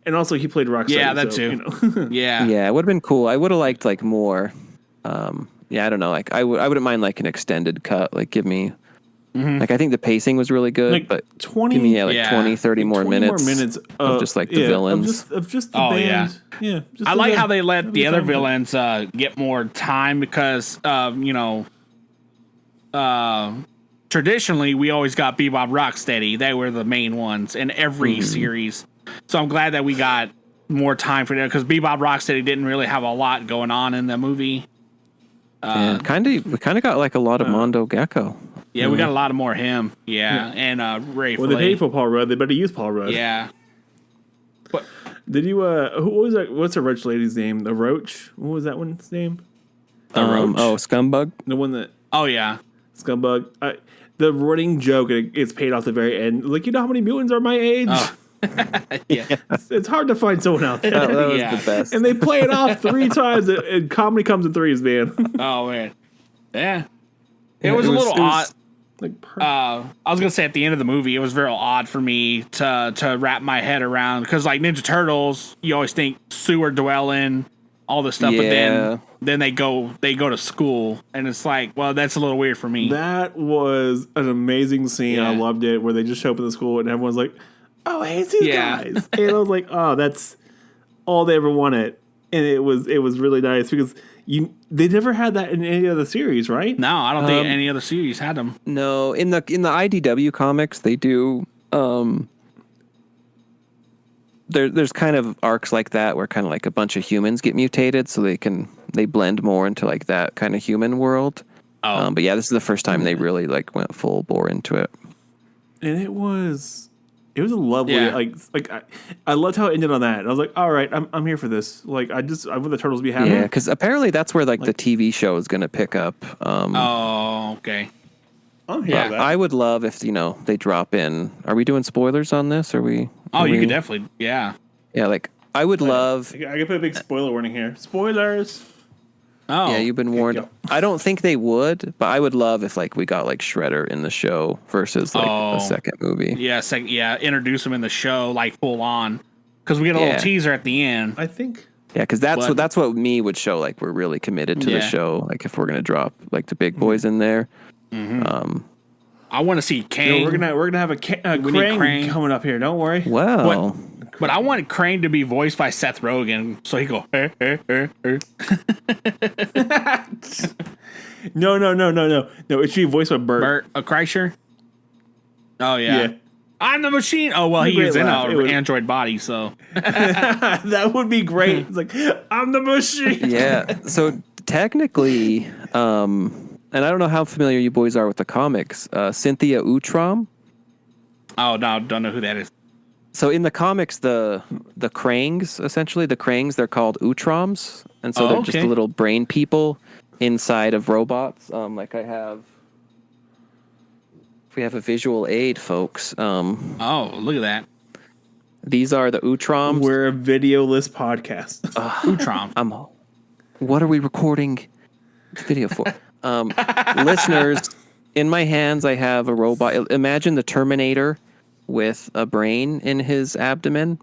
And also, he played Rocksteady. Yeah, that so, too. yeah. Yeah, it would have been cool. I would have liked like more. Yeah, I don't know. Like I wouldn't mind like an extended cut. Like give me, like I think the pacing was really good, Like but 20 give me 20, 30 like more 20 minutes of just like the villains. of just the Oh, band. Yeah, just I the like band. how they let That'd the be other fun. villains get more time because traditionally we always got Bebop Rocksteady. They were the main ones in every series. So I'm glad that we got more time for them because Bebop Rocksteady didn't really have a lot going on in the movie. And we kind of got like a lot of Mondo Gecko. Yeah, we got a lot of more of him. Yeah, and Ray When they Fillet. paid for Paul Rudd, they better use Paul Rudd. Yeah. Did you? Who was that? What's the Roach lady's name? The Roach. What was that one's name? Scumbug. The one that Oh yeah. Scumbug. The running joke. It's paid off the very end. Like, you know how many mutants are my age? Oh. Yeah. It's hard to find someone out there. That was Yeah. the best. And they play it off 3 times. And comedy comes in threes, man. Oh man. Yeah. Yeah, It was a little odd. Like, I was gonna say at the end of the movie, it was very odd for me to wrap my head around because like Ninja Turtles, you always think sewer dwelling, all this stuff, Yeah. but then they go to school, and it's like, well, that's a little weird for me. that was an amazing scene. I Yeah. loved it. Where they just show up in the school and everyone's like, "Oh, hey, it's these Yeah. guys." And I was like, "Oh, that's all they ever wanted." And it was really nice because they never had that in any other series, right? No, I don't think any other series had them. No, in the IDW comics they do. There's kind of arcs like that where kind of like a bunch of humans get mutated, so they blend more into like that kind of human world. Oh. But yeah, this is the first time they really like went full bore into it. And it was a lovely Yeah. I loved how it ended on that. I was like, all right, I'm here for this. Like I want the turtles to be happy. Yeah, because apparently that's where like the TV show is going to pick up. Oh, okay. I'm here Yeah. for that. I would love if they drop in. Are we doing spoilers on this? Are we? Oh, are you we- could definitely, yeah. Yeah, like I would love. I can put a big spoiler warning here. Spoilers. Oh, Yeah, you've been warned. go. I don't think they would, but I would love if like we got like Shredder in the show versus like Oh. a second movie. yeah. Introduce them in the show like full on because we get a Yeah. little teaser at the end. I think. Yeah, because that's But- what me would show. Like we're really committed to Yeah. the show. Like if we're gonna drop like the big boys in there. I want to see Kang. We're gonna have a We need Krang Krang. coming up here. Don't worry. Well, But I want Crane to be voiced by Seth Rogen, so he go. No. It should be voiced by Bert. Bert Kreischer. Oh yeah. I'm the machine. Oh, well, he is in an android body, so. That would be great. It's like, I'm the machine. Yeah. So technically, and I don't know how familiar you boys are with the comics, Cynthia Utrom. Oh, no, don't know who that is. So in the comics, the Krangs, essentially, they're called Utroms. And so they're just little brain people inside of robots. Like I have... We have a visual aid, folks. Oh, look at that. These are the Utroms. We're a videoless podcast. Utrom. What are we recording video for? Listeners, in my hands, I have a robot. Imagine the Terminator with a brain in his abdomen.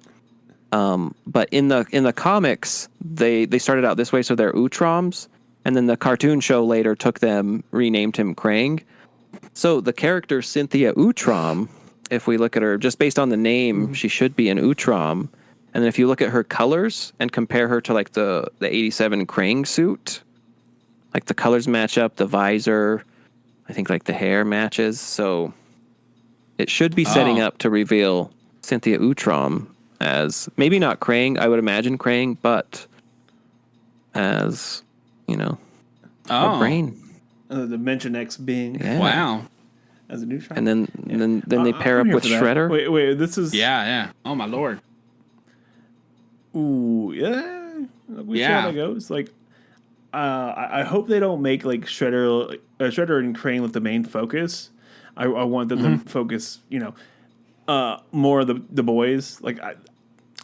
But in the comics, they started out this way, so they're Utroms. And then the cartoon show later renamed him Krang. So the character Cynthia Utrom, if we look at her just based on the name, she should be an Utrom. And then if you look at her colors and compare her to like the 87 Krang suit, like the colors match up, the visor, I think like the hair matches. So it should be setting up to reveal Cynthia Utrom as maybe not Krang, I would imagine Krang, but as, a brain. The Dimension X being. Yeah. Wow. As a new shot. And then they pair up with Shredder. Wait, this is... Yeah. Oh, my Lord. Ooh, yeah. We see how that goes. Like, I hope they don't make, like, Shredder and Krang with the main focus. I want them to focus, more of the boys. Like,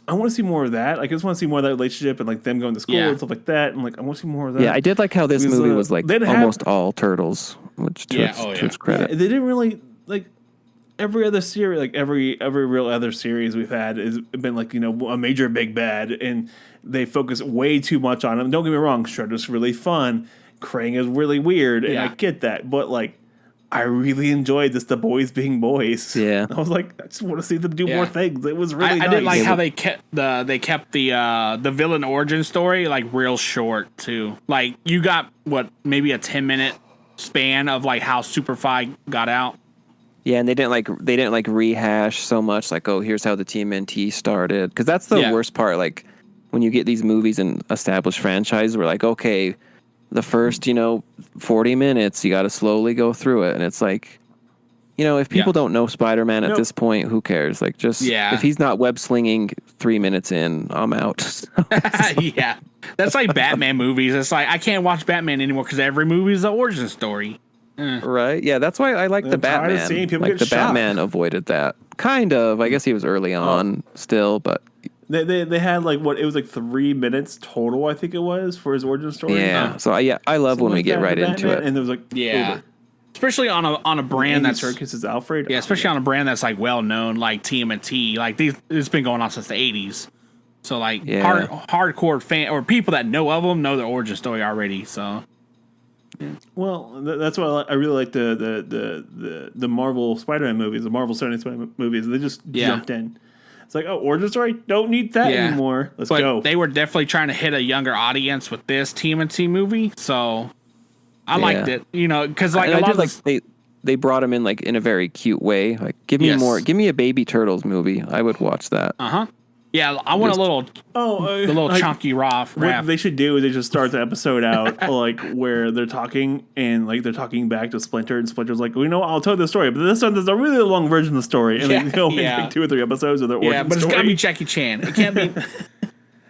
I want to see more of that. Like, I just want to see more of that relationship and like them going to school and stuff like that. And like, I want to see more of that. Yeah, I did like how this movie was like almost all turtles, which to its credit. Yeah, they didn't really like every other series. Like every real other series we've had has been like a major big bad, and they focus way too much on them. Don't get me wrong, Shredder's really fun. Krang is really weird, and I get that, but like. I really enjoyed the boys being boys. Yeah, I was like, I just want to see them do more things. It was really. I nice. did like how they kept the villain origin story like real short too. Like you got maybe a 10-minute span of like how Superfly got out. Yeah, and they didn't like rehash so much. Like, oh, here's how the TMNT started, because that's the worst part. Like when you get these movies and established franchises, we're like, okay. The first, 40 minutes, you got to slowly go through it. And it's like, if people don't know Spider-Man at this point, who cares? Like, just if he's not web slinging 3 minutes in, I'm out. Yeah. That's like Batman movies. It's like, I can't watch Batman anymore because every movie is an origin story. Right? Yeah, that's why I like the Batman. Like, the Batman avoided that. Kind of. I guess he was early on still, but... They had like it was like 3 minutes total, I think it was, for his origin story. Yeah. So I love when we get right into it. And there was like over. Especially on a brand that's Circus is Alfred. Yeah, especially on a brand that's like well known, like TMNT. Like it's been going on since the 80s. So like hardcore fan or people that know of them know their origin story already. So. Yeah. Well, that's why I really like the Marvel Spider-Man movies, the Marvel Sony Spider-Man movies. They just jumped in. It's like, origin story? Don't need that anymore. Let's go. They were definitely trying to hit a younger audience with this TMNT movie, so I liked it. Because like a lot of they brought him in like in a very cute way. Like, give me more. Give me a Baby Turtles movie. I would watch that. Yeah, I want a little, the little chunky rap. What they should do is they just start the episode out like where they're talking and like they're talking back to Splinter, and Splinter's like, I'll tell the story, but this one there's a really long version of the story, and they only make 2 or 3 episodes of their origin but it's story. gotta be Jackie Chan. It can't be.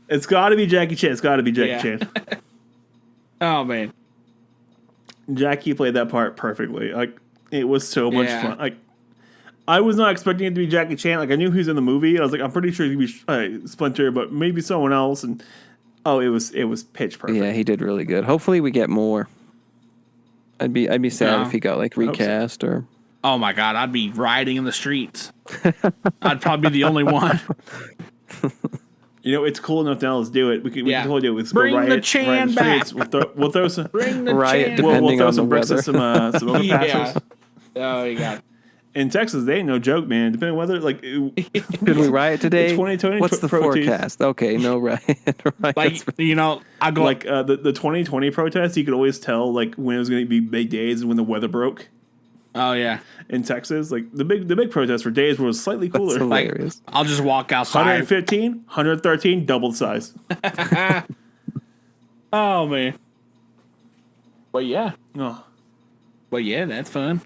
It's gotta be Jackie Chan. It's gotta be Jackie Chan. Oh man, Jackie played that part perfectly. Like it was so much fun. Like. I was not expecting it to be Jackie Chan. Like I knew he was in the movie. I was like, I'm pretty sure he could be Splinter, but maybe someone else. And it was pitch perfect. Yeah, he did really good. Hopefully, we get more. I'd be sad if he got like recast or. Oh my God, I'd be rioting in the streets. I'd probably be the only one. It's cool enough now. Let's do it. We can totally do it. Let's Bring go riot, the Chan back. We'll throw some. Bring the riot. Chan. We'll throw some bricks and some overpasses. Oh, you got. In Texas, they ain't no joke, man. Depending on whether, like... Should we riot today? 2020 What's the forecast? Okay, no riot. Like, I go... Like, the 2020 protest, you could always tell, like, when it was going to be big days and when the weather broke. Oh yeah. In Texas, like the big protest for days was slightly cooler. That's hilarious. I'll just walk outside. 115, 113, double the size. Oh man. But yeah. Oh. But yeah, that's fun.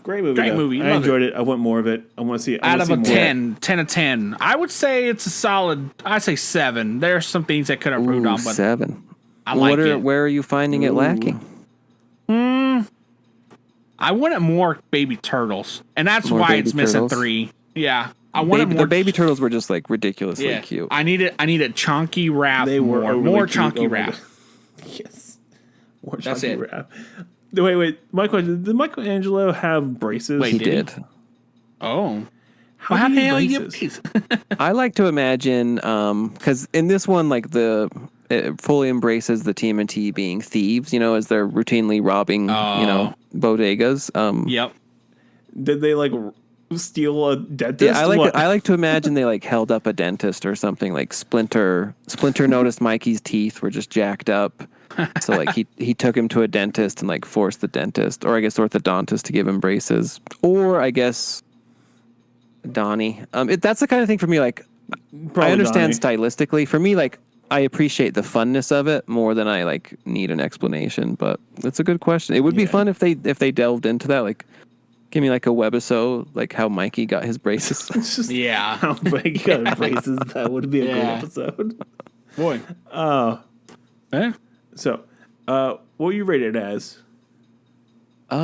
Great movie. Great movie. I enjoyed it. I want more of it. I want to see it. Out of a 10 of 10, I would say it's a solid. I'd say 7. There's some things that could have improved on, but 7. I like it. Where are you finding it lacking? I wanted more baby turtles, and that's More why baby it's missing turtles? 3. Yeah, I wanted more. The baby turtles were just like ridiculously cute. I needed chunky Raph. They were really more cute. chunky Oh my Raph. God. Yes. More That's chunky it. Raph. Wait. My question: did Michelangelo have braces? Wait, He did he? did. Oh, How the do you hell use you braces? get braces? I like to imagine, because in this one, like it fully embraces the TMNT being thieves, as they're routinely robbing, bodegas. Yep. Did they like steal a dentist? Yeah, I like to imagine they like held up a dentist or something. Like Splinter noticed Mikey's teeth were just jacked up, so like he took him to a dentist and like forced the dentist, or I guess orthodontist, to give him braces, or I guess Donnie. That's the kind of thing for me. Like, Probably I understand Donnie. stylistically. For me, like, I appreciate the funness of it more than I like need an explanation. But it's a good question. It would be fun if they delved into that. Like, give me like a webisode, like how Mikey got his braces. It's just Yeah. how big got braces. That would be a good episode. Boy. Eh? So, what you rated as? I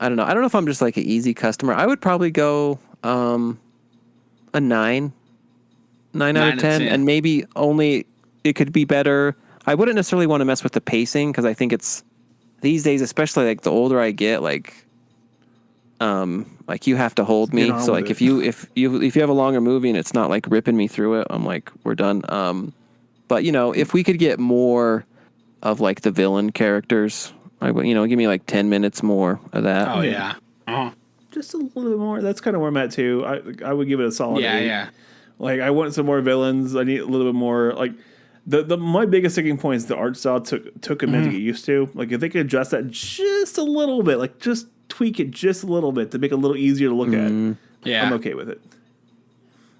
don't know. I don't know if I'm just like an easy customer. I would probably go a 9. 9 out of 10, and maybe only it could be better. I wouldn't necessarily want to mess with the pacing because I think it's these days, especially like the older I get, like you have to hold me. So like if you have a longer movie and it's not like ripping me through it, I'm like, we're done. But if we could get more of like the villain characters, I would, give me like 10 minutes more of that. Oh yeah. Just a little bit more. That's kind of where I'm at too. I would give it a solid 8. Yeah. Like, I want some more villains. I need a little bit more. Like, my biggest sticking point is the art style took a minute to get used to. Like, if they could adjust that just a little bit, like just tweak it just a little bit to make it a little easier to look at, Yeah. I'm okay with it.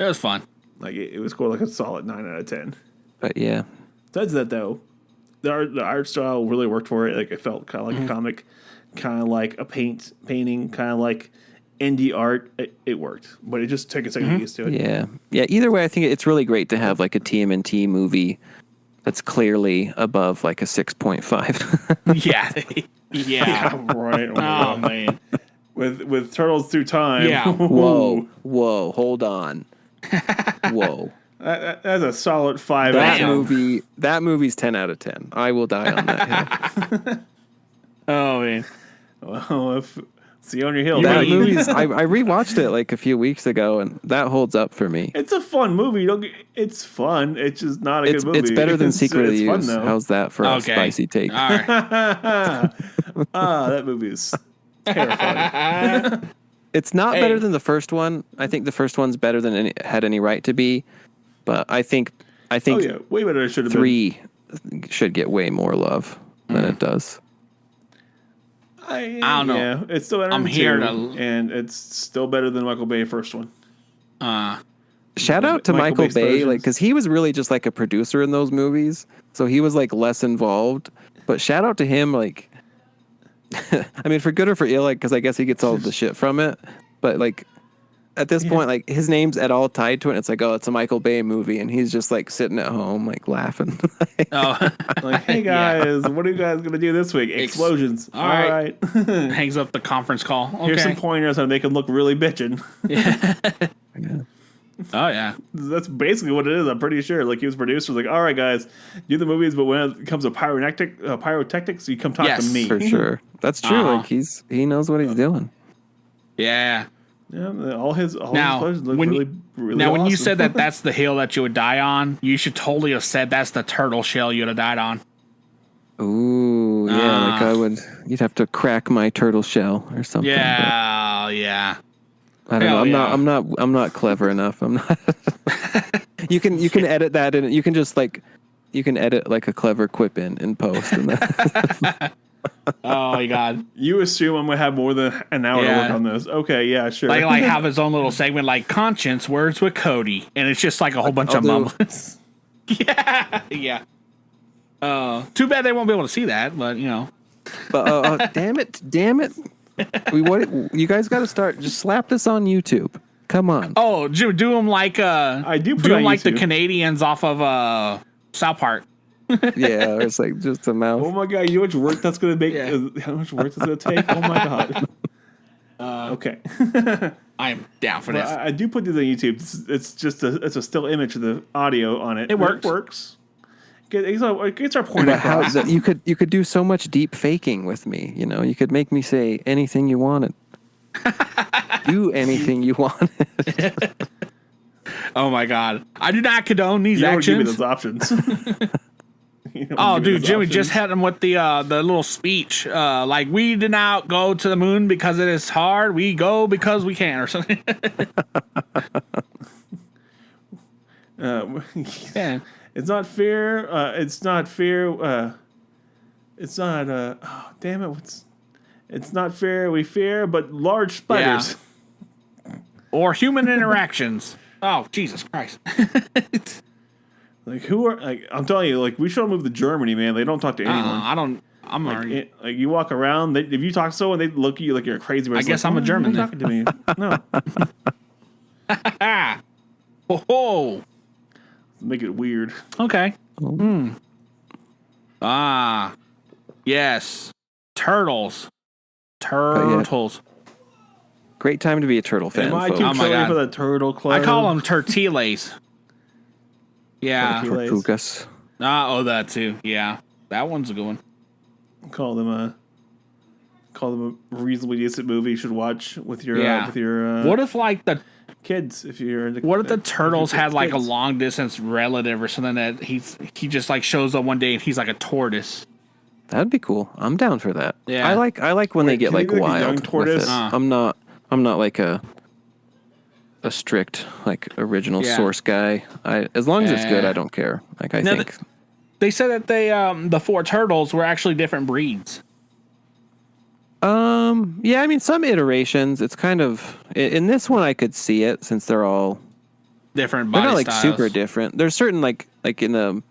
It was fun. Like, it was scored like a solid 9 out of 10. But yeah, Besides that, though, the art style really worked for it. Like, it felt kind of like a comic, kind of like a painting, kind of like indie art. It worked, but it just took a second to get used to it. Yeah. Either way, I think it's really great to have like a TMNT movie that's clearly above like a 6.5. Yeah. Right. Oh man. With Turtles Through Time. Yeah. Whoa, hold on. Whoa. That's a solid 5 out of 10. That movie's 10 out of 10. I will die on that hill. Oh man. Well, see on your hill. That buddy. movie's I rewatched it like a few weeks ago, and that holds up for me. It's a fun movie. It's fun. It's just not a good movie. It's better than Secret of the fun, Use. though. How's that for a spicy take? All right. That movie is terrifying. It's not better than the first one. I think the first one's better than it had any right to be. But I think Oh yeah, way better. It should have been. 3 should get way more love than it does. I don't know. Yeah, it's still better I'm than here 2, to- and it's still better than Michael Bay's first one. Shout out to Michael Michael Bay's Bay, versions. like, because he was really just like a producer in those movies, so he was like less involved. But shout out to him, like, I mean, for good or for ill, like, because I guess he gets all the shit from it. But like, at this point, like, his name's at all tied to it. And it's like, oh, it's a Michael Bay movie, and he's just like sitting at home, like laughing. Like, hey guys, what are you guys gonna do this week? Explosions. All right. Hangs up the conference call. Okay. Here's some pointers on make him look really bitchin'. Oh yeah. That's basically what it is. I'm pretty sure. Like, he was producer. Like, all right, guys, do the movies, but when it comes to pyrotechnics, you come talk to me. For sure. That's true. Like, he knows what he's doing. Yeah. Yeah, all his Now, explosions look when really, you, really now when you awesome. said that that's the hill that you would die on, you should totally have said that's the turtle shell you'd have died on. Ooh, yeah. Like you'd have to crack my turtle shell or something. Yeah, yeah. I don't Hell know. yeah. I'm not clever enough. I'm not. You can edit that in. You can just like, you can edit like a clever quip in post. And that. Oh my god! You assume I'm gonna have more than an hour to work on this? Okay, yeah, sure. Like have his own little segment, like Conscience Words with Cody, and it's just like a whole bunch of mumbles. yeah. Too bad they won't be able to see that, but you know. But damn it! You guys got to start. Just slap this on YouTube. Come on. Oh, do them like I do them like the Canadians off of South Park. Yeah, it's like just a mouth. Oh my god! You know how much work that's gonna make? How much work it's gonna take? Oh my god. Okay. I am down for this. I do put these on YouTube. It's just a still image of the audio on it. It works. It works. It gets our point But across. you could do so much deep faking with me. You know, you could make me say anything you wanted. Do anything you wanted. Oh my god! I do not condone these You don't actions. give me those options. Oh, dude, Jimmy just had him with the little speech. Like, we did not go to the moon because it is hard. We go because we can, or something. Yeah. It's not fair. It's not fair. It's not. Oh, damn it! It's not fair. We fear, but large spiders. Yeah. Or human interactions. Oh, Jesus Christ! Like who are? Like, I'm telling you, like we should move to Germany, man. They don't talk to anyone. I don't. I'm like, like you walk around. If you talk to someone, they look at you like you're a crazy person. I guess like, I'm a German. Talking to me? No. Oh. Make it weird. Okay. Ah. Yes. Turtles. Turtles. Great time to be a turtle fan. Am I folks. too Oh my chilly God. for the turtle club? I call them tortillas. Yeah. Tortugas. Oh, that too. Yeah. That one's a good one. Call them a reasonably decent movie you should watch with your What if like the kids if you're into, what if the turtles had like a kids. long distance relative or something that he just like shows up one day and he's like a tortoise? That'd be cool. I'm down for that. Yeah. I like when they get can he like be like a wild young with tortoise? it. I'm not like a strict like original source guy. As long as it's good, I don't care. Like I think They said that they the four turtles were actually different breeds. yeah, I mean some iterations. It's kind of in this one I could see it since they're all Different they're body not like styles. super different. There's certain like in the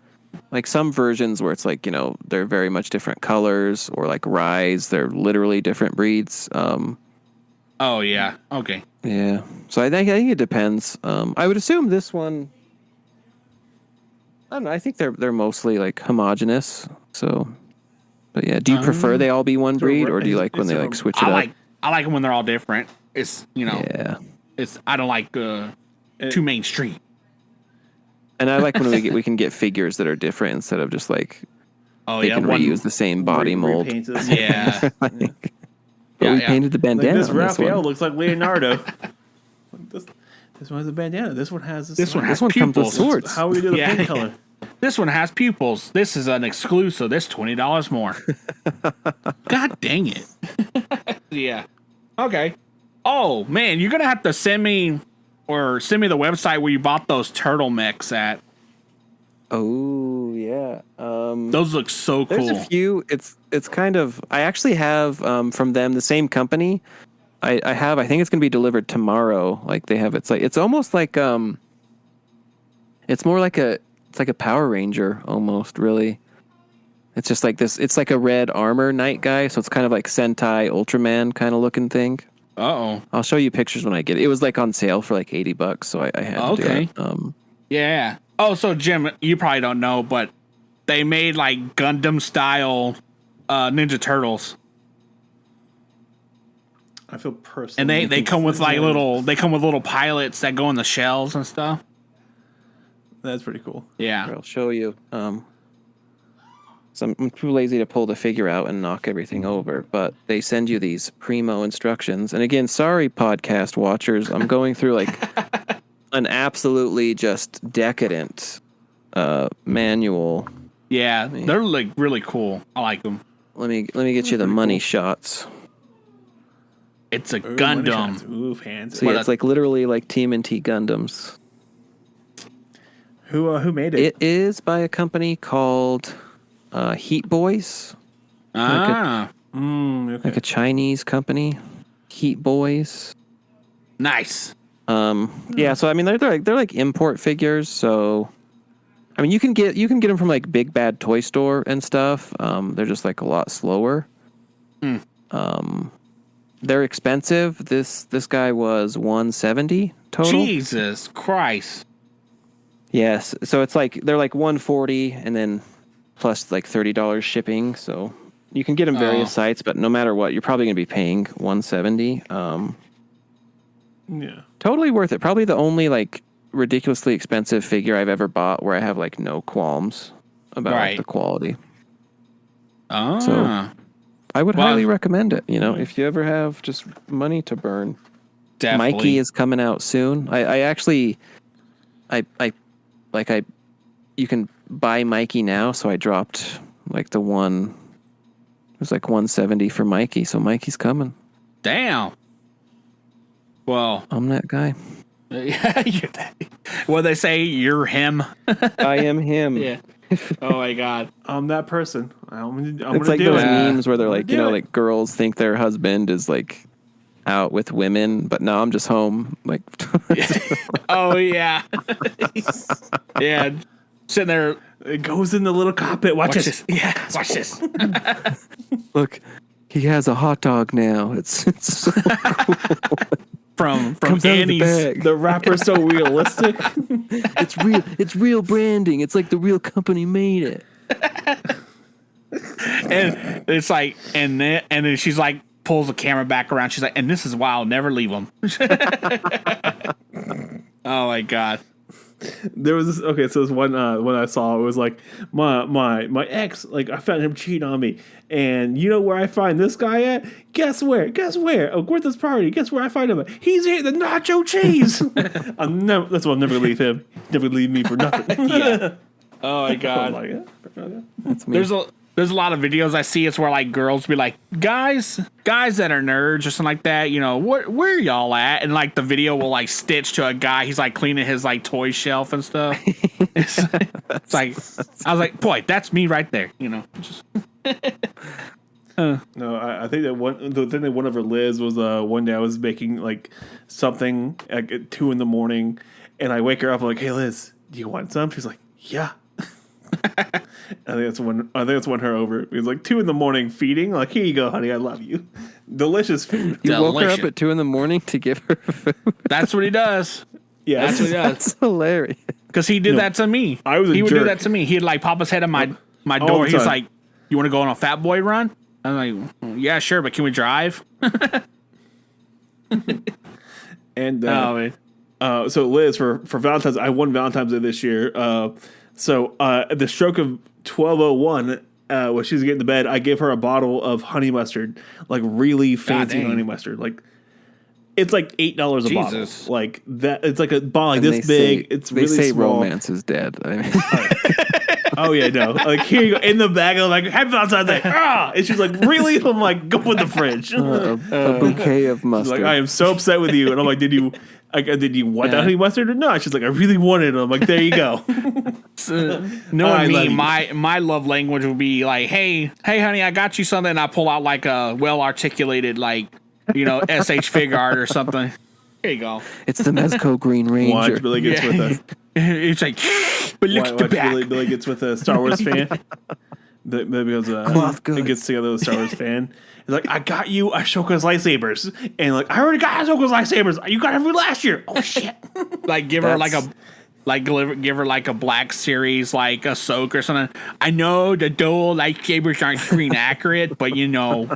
like some versions where it's like, you know, they're very much different colors, or like Rise, they're literally different breeds. Oh yeah. Okay. Yeah. So I think it depends. I would assume this one. I don't know. I think they're mostly like homogenous. So, but yeah. Do you prefer they all be one breed, or do you like when they like switch it up? I like them when they're all different. It's Yeah. It's I don't like too mainstream. And I like when we can get figures that are different instead of just like Oh they yeah. can reuse the same body mold. Yeah. But we painted the bandana. This on this one. Raphael looks like Leonardo. this one has a bandana. This one has This one has This one comes with pupils. swords. How we do the Yeah. paint color? This one has pupils. This is an exclusive. This $20 more. God dang it. Yeah. Okay. Oh man, you're gonna have to send me the website where you bought those turtle mechs at. Oh yeah. Those look so cool. There's a few. It's kind of. I actually have from them the same company. I think it's gonna be delivered tomorrow. Like they have. It's almost like It's more like a Power Ranger almost. Really. It's just like this. It's like a red armor knight guy. So it's kind of like Sentai Ultraman kind of looking thing. Uh-oh. I'll show you pictures when I get it. It was like on sale for like $80, so I had to do it. Yeah. Oh, so Jim, you probably don't know, but they made like Gundam style Ninja Turtles. I feel personally. And they come with like little pilots that go in the shells and stuff. That's pretty cool. Yeah. I'll show you. So I'm too lazy to pull the figure out and knock everything over, but they send you these primo instructions. And again, sorry, podcast watchers, I'm going through like an absolutely just decadent manual. Yeah, they're like really cool. I like them. Let me get you the money shots. It's a Gundam. Ooh, fancy. So yeah, it's like literally like TMNT Gundams. Who made it? It is by a company called Heat Boys. Like a Chinese company, Heat Boys. Nice. Yeah. So I mean, they're like import figures. So I mean, you can get them from like Big Bad Toy Store and stuff. They're just like a lot slower. They're expensive. This guy was $170 total. Jesus Christ. Yes. So it's like they're like $140 and then plus like $30 shipping. So you can get them various sites, but no matter what, you're probably going to be paying $170. Yeah. Totally worth it. Probably the only like ridiculously expensive figure I've ever bought where I have like no qualms about the quality. So I would highly recommend it. You know, if you ever have just money to burn. Definitely. Mikey is coming out soon. You can buy Mikey now, so I dropped like it was like $170 for Mikey, so Mikey's coming. Damn. Well, I'm that guy. Yeah, you're that. What they say, you're him. I am him. Yeah. Oh my God. I'm that person. I'm It's like those memes where they're like, you know, like girls think their husband is like out with women, but no, I'm just home. Like, oh yeah, yeah, sitting there. It goes in the little cockpit. Watch this. Yeah, watch this. Look, he has a hot dog now. It's so cool. From Annie's. The wrapper's so realistic. It's real branding. It's like the real company made it. And it's like, and then she's like, pulls the camera back around. She's like, and this is why I'll never leave him. Oh my God. There was this, okay, so this one I saw, it was like my ex, like I found him cheating on me, and you know where I find this guy at? Guess where? Oh, we're at this party. Guess where I find him at? He's eating the nacho cheese. That's why I'm never gonna leave him. Never leave me for nothing. Yeah. Oh my God. That's me. There's a lot of videos I see. It's where like girls be like, guys that are nerds or something like that. You know, where y'all at? And like the video will like stitch to a guy. He's like cleaning his like toy shelf and stuff. It's like I was like, boy, that's me right there. You know. Just No, I think that the thing that won over Liz was one day I was making like something at 2 a.m, and I wake her up, I'm like, hey Liz, do you want some? She's like, yeah. I think that's won her over. It was like 2 a.m. feeding. Like, here you go, honey. I love you. Delicious food. You woke her up at 2 a.m. to give her food. That's what he does. Yeah, that's what he does. That's hilarious. Because he did that to me. He would do that to me. He'd like pop his head on my door. He's like, "You want to go on a fat boy run?" I'm like, "Yeah, sure, but can we drive?" And so Liz, for Valentine's, I won Valentine's Day this year. So at the stroke of 12:01, when she's getting to bed, I gave her a bottle of honey mustard, like really fancy honey mustard. Like it's like $8 a bottle. Like that, it's like a bottle like this big. It's really small. They say romance is dead. I mean. Oh yeah, no. Like here you go in the bag. I'm like, happy Valentine's Day. And she's like, really? I'm like, go in the fridge. A bouquet of mustard. She's like, I am so upset with you. And I'm like, did you want that honey mustard or not? She's like, I really wanted it. I'm like, there you go. Knowing me, my love language would be like, hey, honey, I got you something. And I pull out like a well articulated, like, you know, SH fig art or something. Here you go. It's the Mezco Green Ranger. Watch Billy gets with us. It's like, but look at the back. Billy gets with a Star Wars fan. Maybe it gets together with a Star Wars fan. He's like, I got you Ashoka's lightsabers, and like, I already got Ashoka's lightsabers. You got it last year. Oh shit! Like, give her like a Black Series, like a soak or something. I know the dual lightsabers aren't screen accurate, but you know.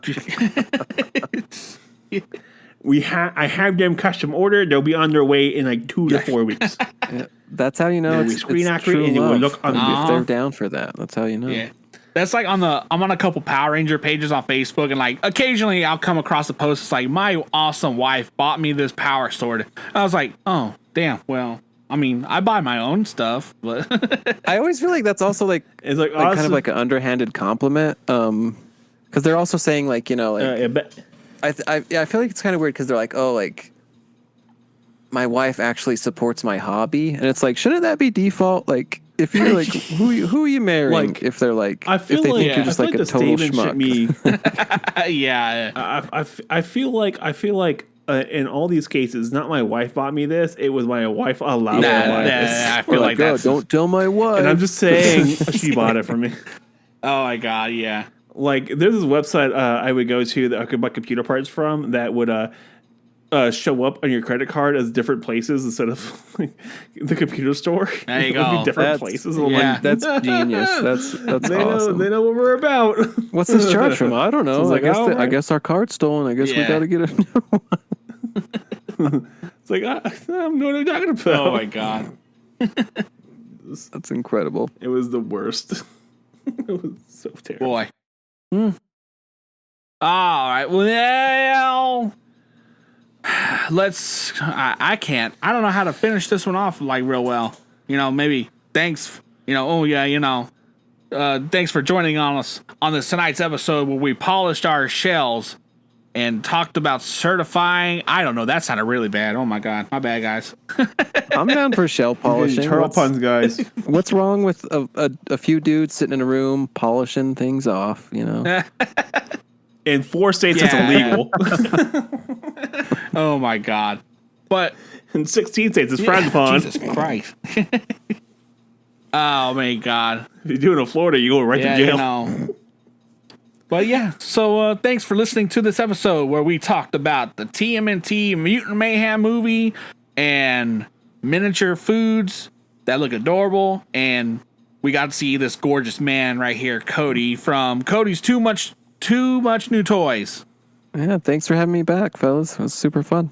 I have them custom ordered. They'll be on their way in like 2 to 4 weeks. Yeah, that's how you know it's screen accurate, and it will look if they're down for that. That's how you know. Yeah. That's like I'm on a couple Power Ranger pages on Facebook, and like occasionally I'll come across a post. It's like, my awesome wife bought me this power sword. I was like, oh damn. Well, I mean, I buy my own stuff, but I always feel like that's also like it's like awesome. Kind of like an underhanded compliment. Because they're also saying like, you know, like I feel like it's kind of weird because they're like, oh, like my wife actually supports my hobby, and it's like, shouldn't that be default? Like, if you're like, who are you marrying? Like, if they're like, I feel if they like think you're just I like feel a the total statement should schmuck. be. Yeah. I feel like in all these cases, not my wife bought me this. It was my wife allowed me to buy this. I feel like that's... Don't tell my wife. And I'm just saying she bought it for me. Oh my God, yeah. Like, there's this website I would go to that I could buy computer parts from that would show up on your credit card as different places instead of like, the computer store. There you It would go. be different places. I'm yeah. like, That's genius. That's awesome. They know what we're about. What's this charge from? I don't know. So I like, guess all right. I guess our card's stolen. I guess we Yeah. got to get a new one. It's like, I'm not talking about. Oh my God. That's incredible. It was the worst. It was so terrible. Boy. All right. Well, let's. I can't. I don't know how to finish this one off like real well. Maybe thanks. Thanks for joining us on this tonight's episode where we polished our shells and talked about certifying. I don't know. That sounded really bad. Oh my God. My bad, guys. I'm down for shell polishing. Turtle puns, guys. What's wrong with a few dudes sitting in a room polishing things off? In 4 states, it's illegal. Oh my God. But In 16 states, it's frowned upon. Jesus Christ. Oh my God. If you do it in Florida, you go right to jail. But yeah, so thanks for listening to this episode where we talked about the TMNT Mutant Mayhem movie and miniature foods that look adorable. And we got to see this gorgeous man right here, Cody, from Cody's Too Much New Toys. Yeah, thanks for having me back, fellas. It was super fun.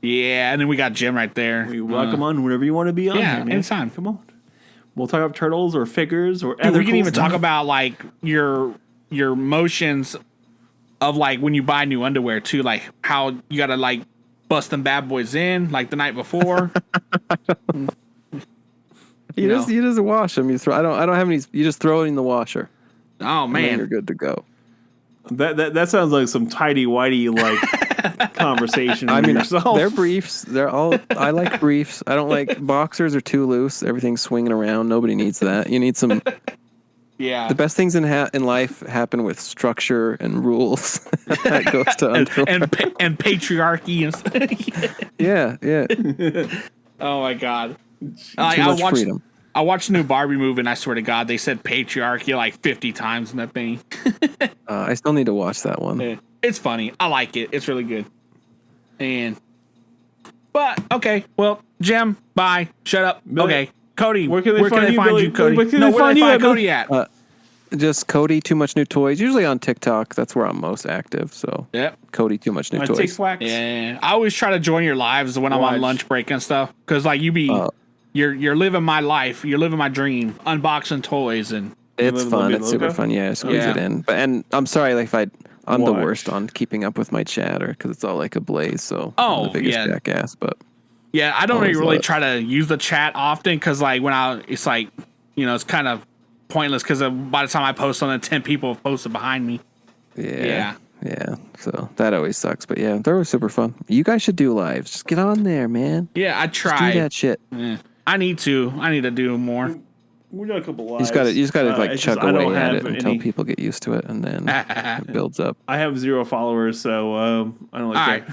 Yeah, and then we got Jim right there. We welcome on whenever you want to be on. Yeah, here, man. anytime. Come on. We'll talk about turtles or figures or Dude, other we can cool even stuff. talk about like your motions of like when you buy new underwear too, like how you gotta like bust them bad boys in like the night before. You just wash them. You throw. I don't have any. You just throw it in the washer. Oh And then man, you're good to go. That sounds like some tidy-whitey like conversation. I mean, yourself. they're briefs. I like briefs. I don't like boxers are too loose. Everything's swinging around. Nobody needs that. You need some. yeah. The best things in life happen with structure and rules. That goes to underwear. and patriarchy and Yeah. oh my God. Too much freedom. I watched the new Barbie movie and I swear to God they said patriarchy like 50 times in that thing. I still need to watch that one. It's funny. I like it. It's really good. But okay, well, Jim, bye. Shut up. Billy, okay, Cody, where can they find you, Billy? Cody? Where can they find you at, Cody at? Just Cody Too Much New Toys. Usually on TikTok. That's where I'm most active. So Yep. Cody Too Much New My Toys. Tick-Wax. Yeah, I always try to join your lives when I'm on lunch break and stuff, because like you're living my life, you're living my dream, unboxing toys and It's fun. It's super logo? fun. Yeah, squeeze Yeah. it in. And I'm sorry, like I'm the Watch. worst on keeping up with my chatter because it's all like ablaze. So Oh, I'm the biggest yeah. jackass. But yeah, I don't Always really love it. try to use the chat often because like it's like it's kind of pointless because by the time I post something, 10 people have posted behind me. yeah. So that always sucks. But yeah, they're always super fun. You guys should do lives. Just get on there, man. Yeah, I Just try. do that shit. I need to do more. We got a couple You lives. just gotta like it's chug just I don't away at have it until any- people get used to it, and then it builds up. I have 0 followers, so I don't like All that. right,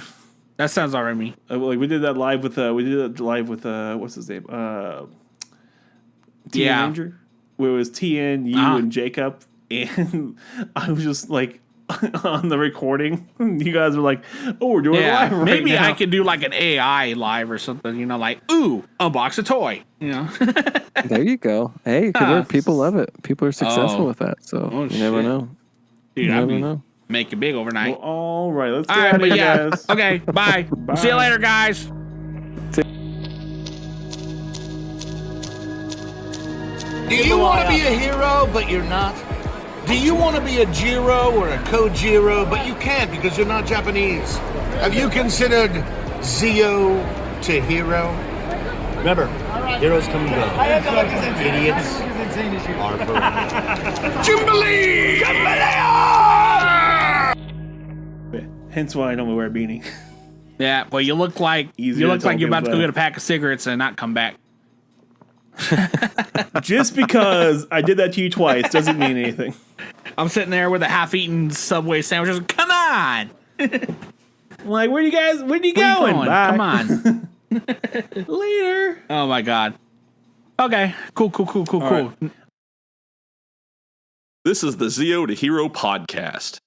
that sounds all right to me. Like we did that live with what's his name? TN Yeah. Ranger, where it was TN, you and Jacob, and I was just like on the recording. You guys were like, "Oh, we're doing it live right maybe now." I could do like an AI live or something. Like, ooh, unbox a toy. There you go. Hey, it could work. People love it. People are successful with that. So you never shit. know. Dude, You I'd never be know. make it big overnight. Well, all right, let's get all right, out of but here, yeah, guys. okay, bye. See you later, guys. Do you want to be a hero, but you're not? Do you want to be a Jiro or a Kojiro, but you can't because you're not Japanese? Have you considered Zio to hero? Remember, heroes come and go. Idiots are forever. Jubilee! Hence why I don't wear a beanie. Yeah, well, you look like Easier to you're about to talk go about. get a pack of cigarettes and not come back. Just because I did that to you twice doesn't mean anything. I'm sitting there with a half-eaten Subway sandwich. Come on. I'm like, where are you going? Bye. Come on. Later. Oh my God. Okay. Cool. Right. This is the Zeo to Hero podcast.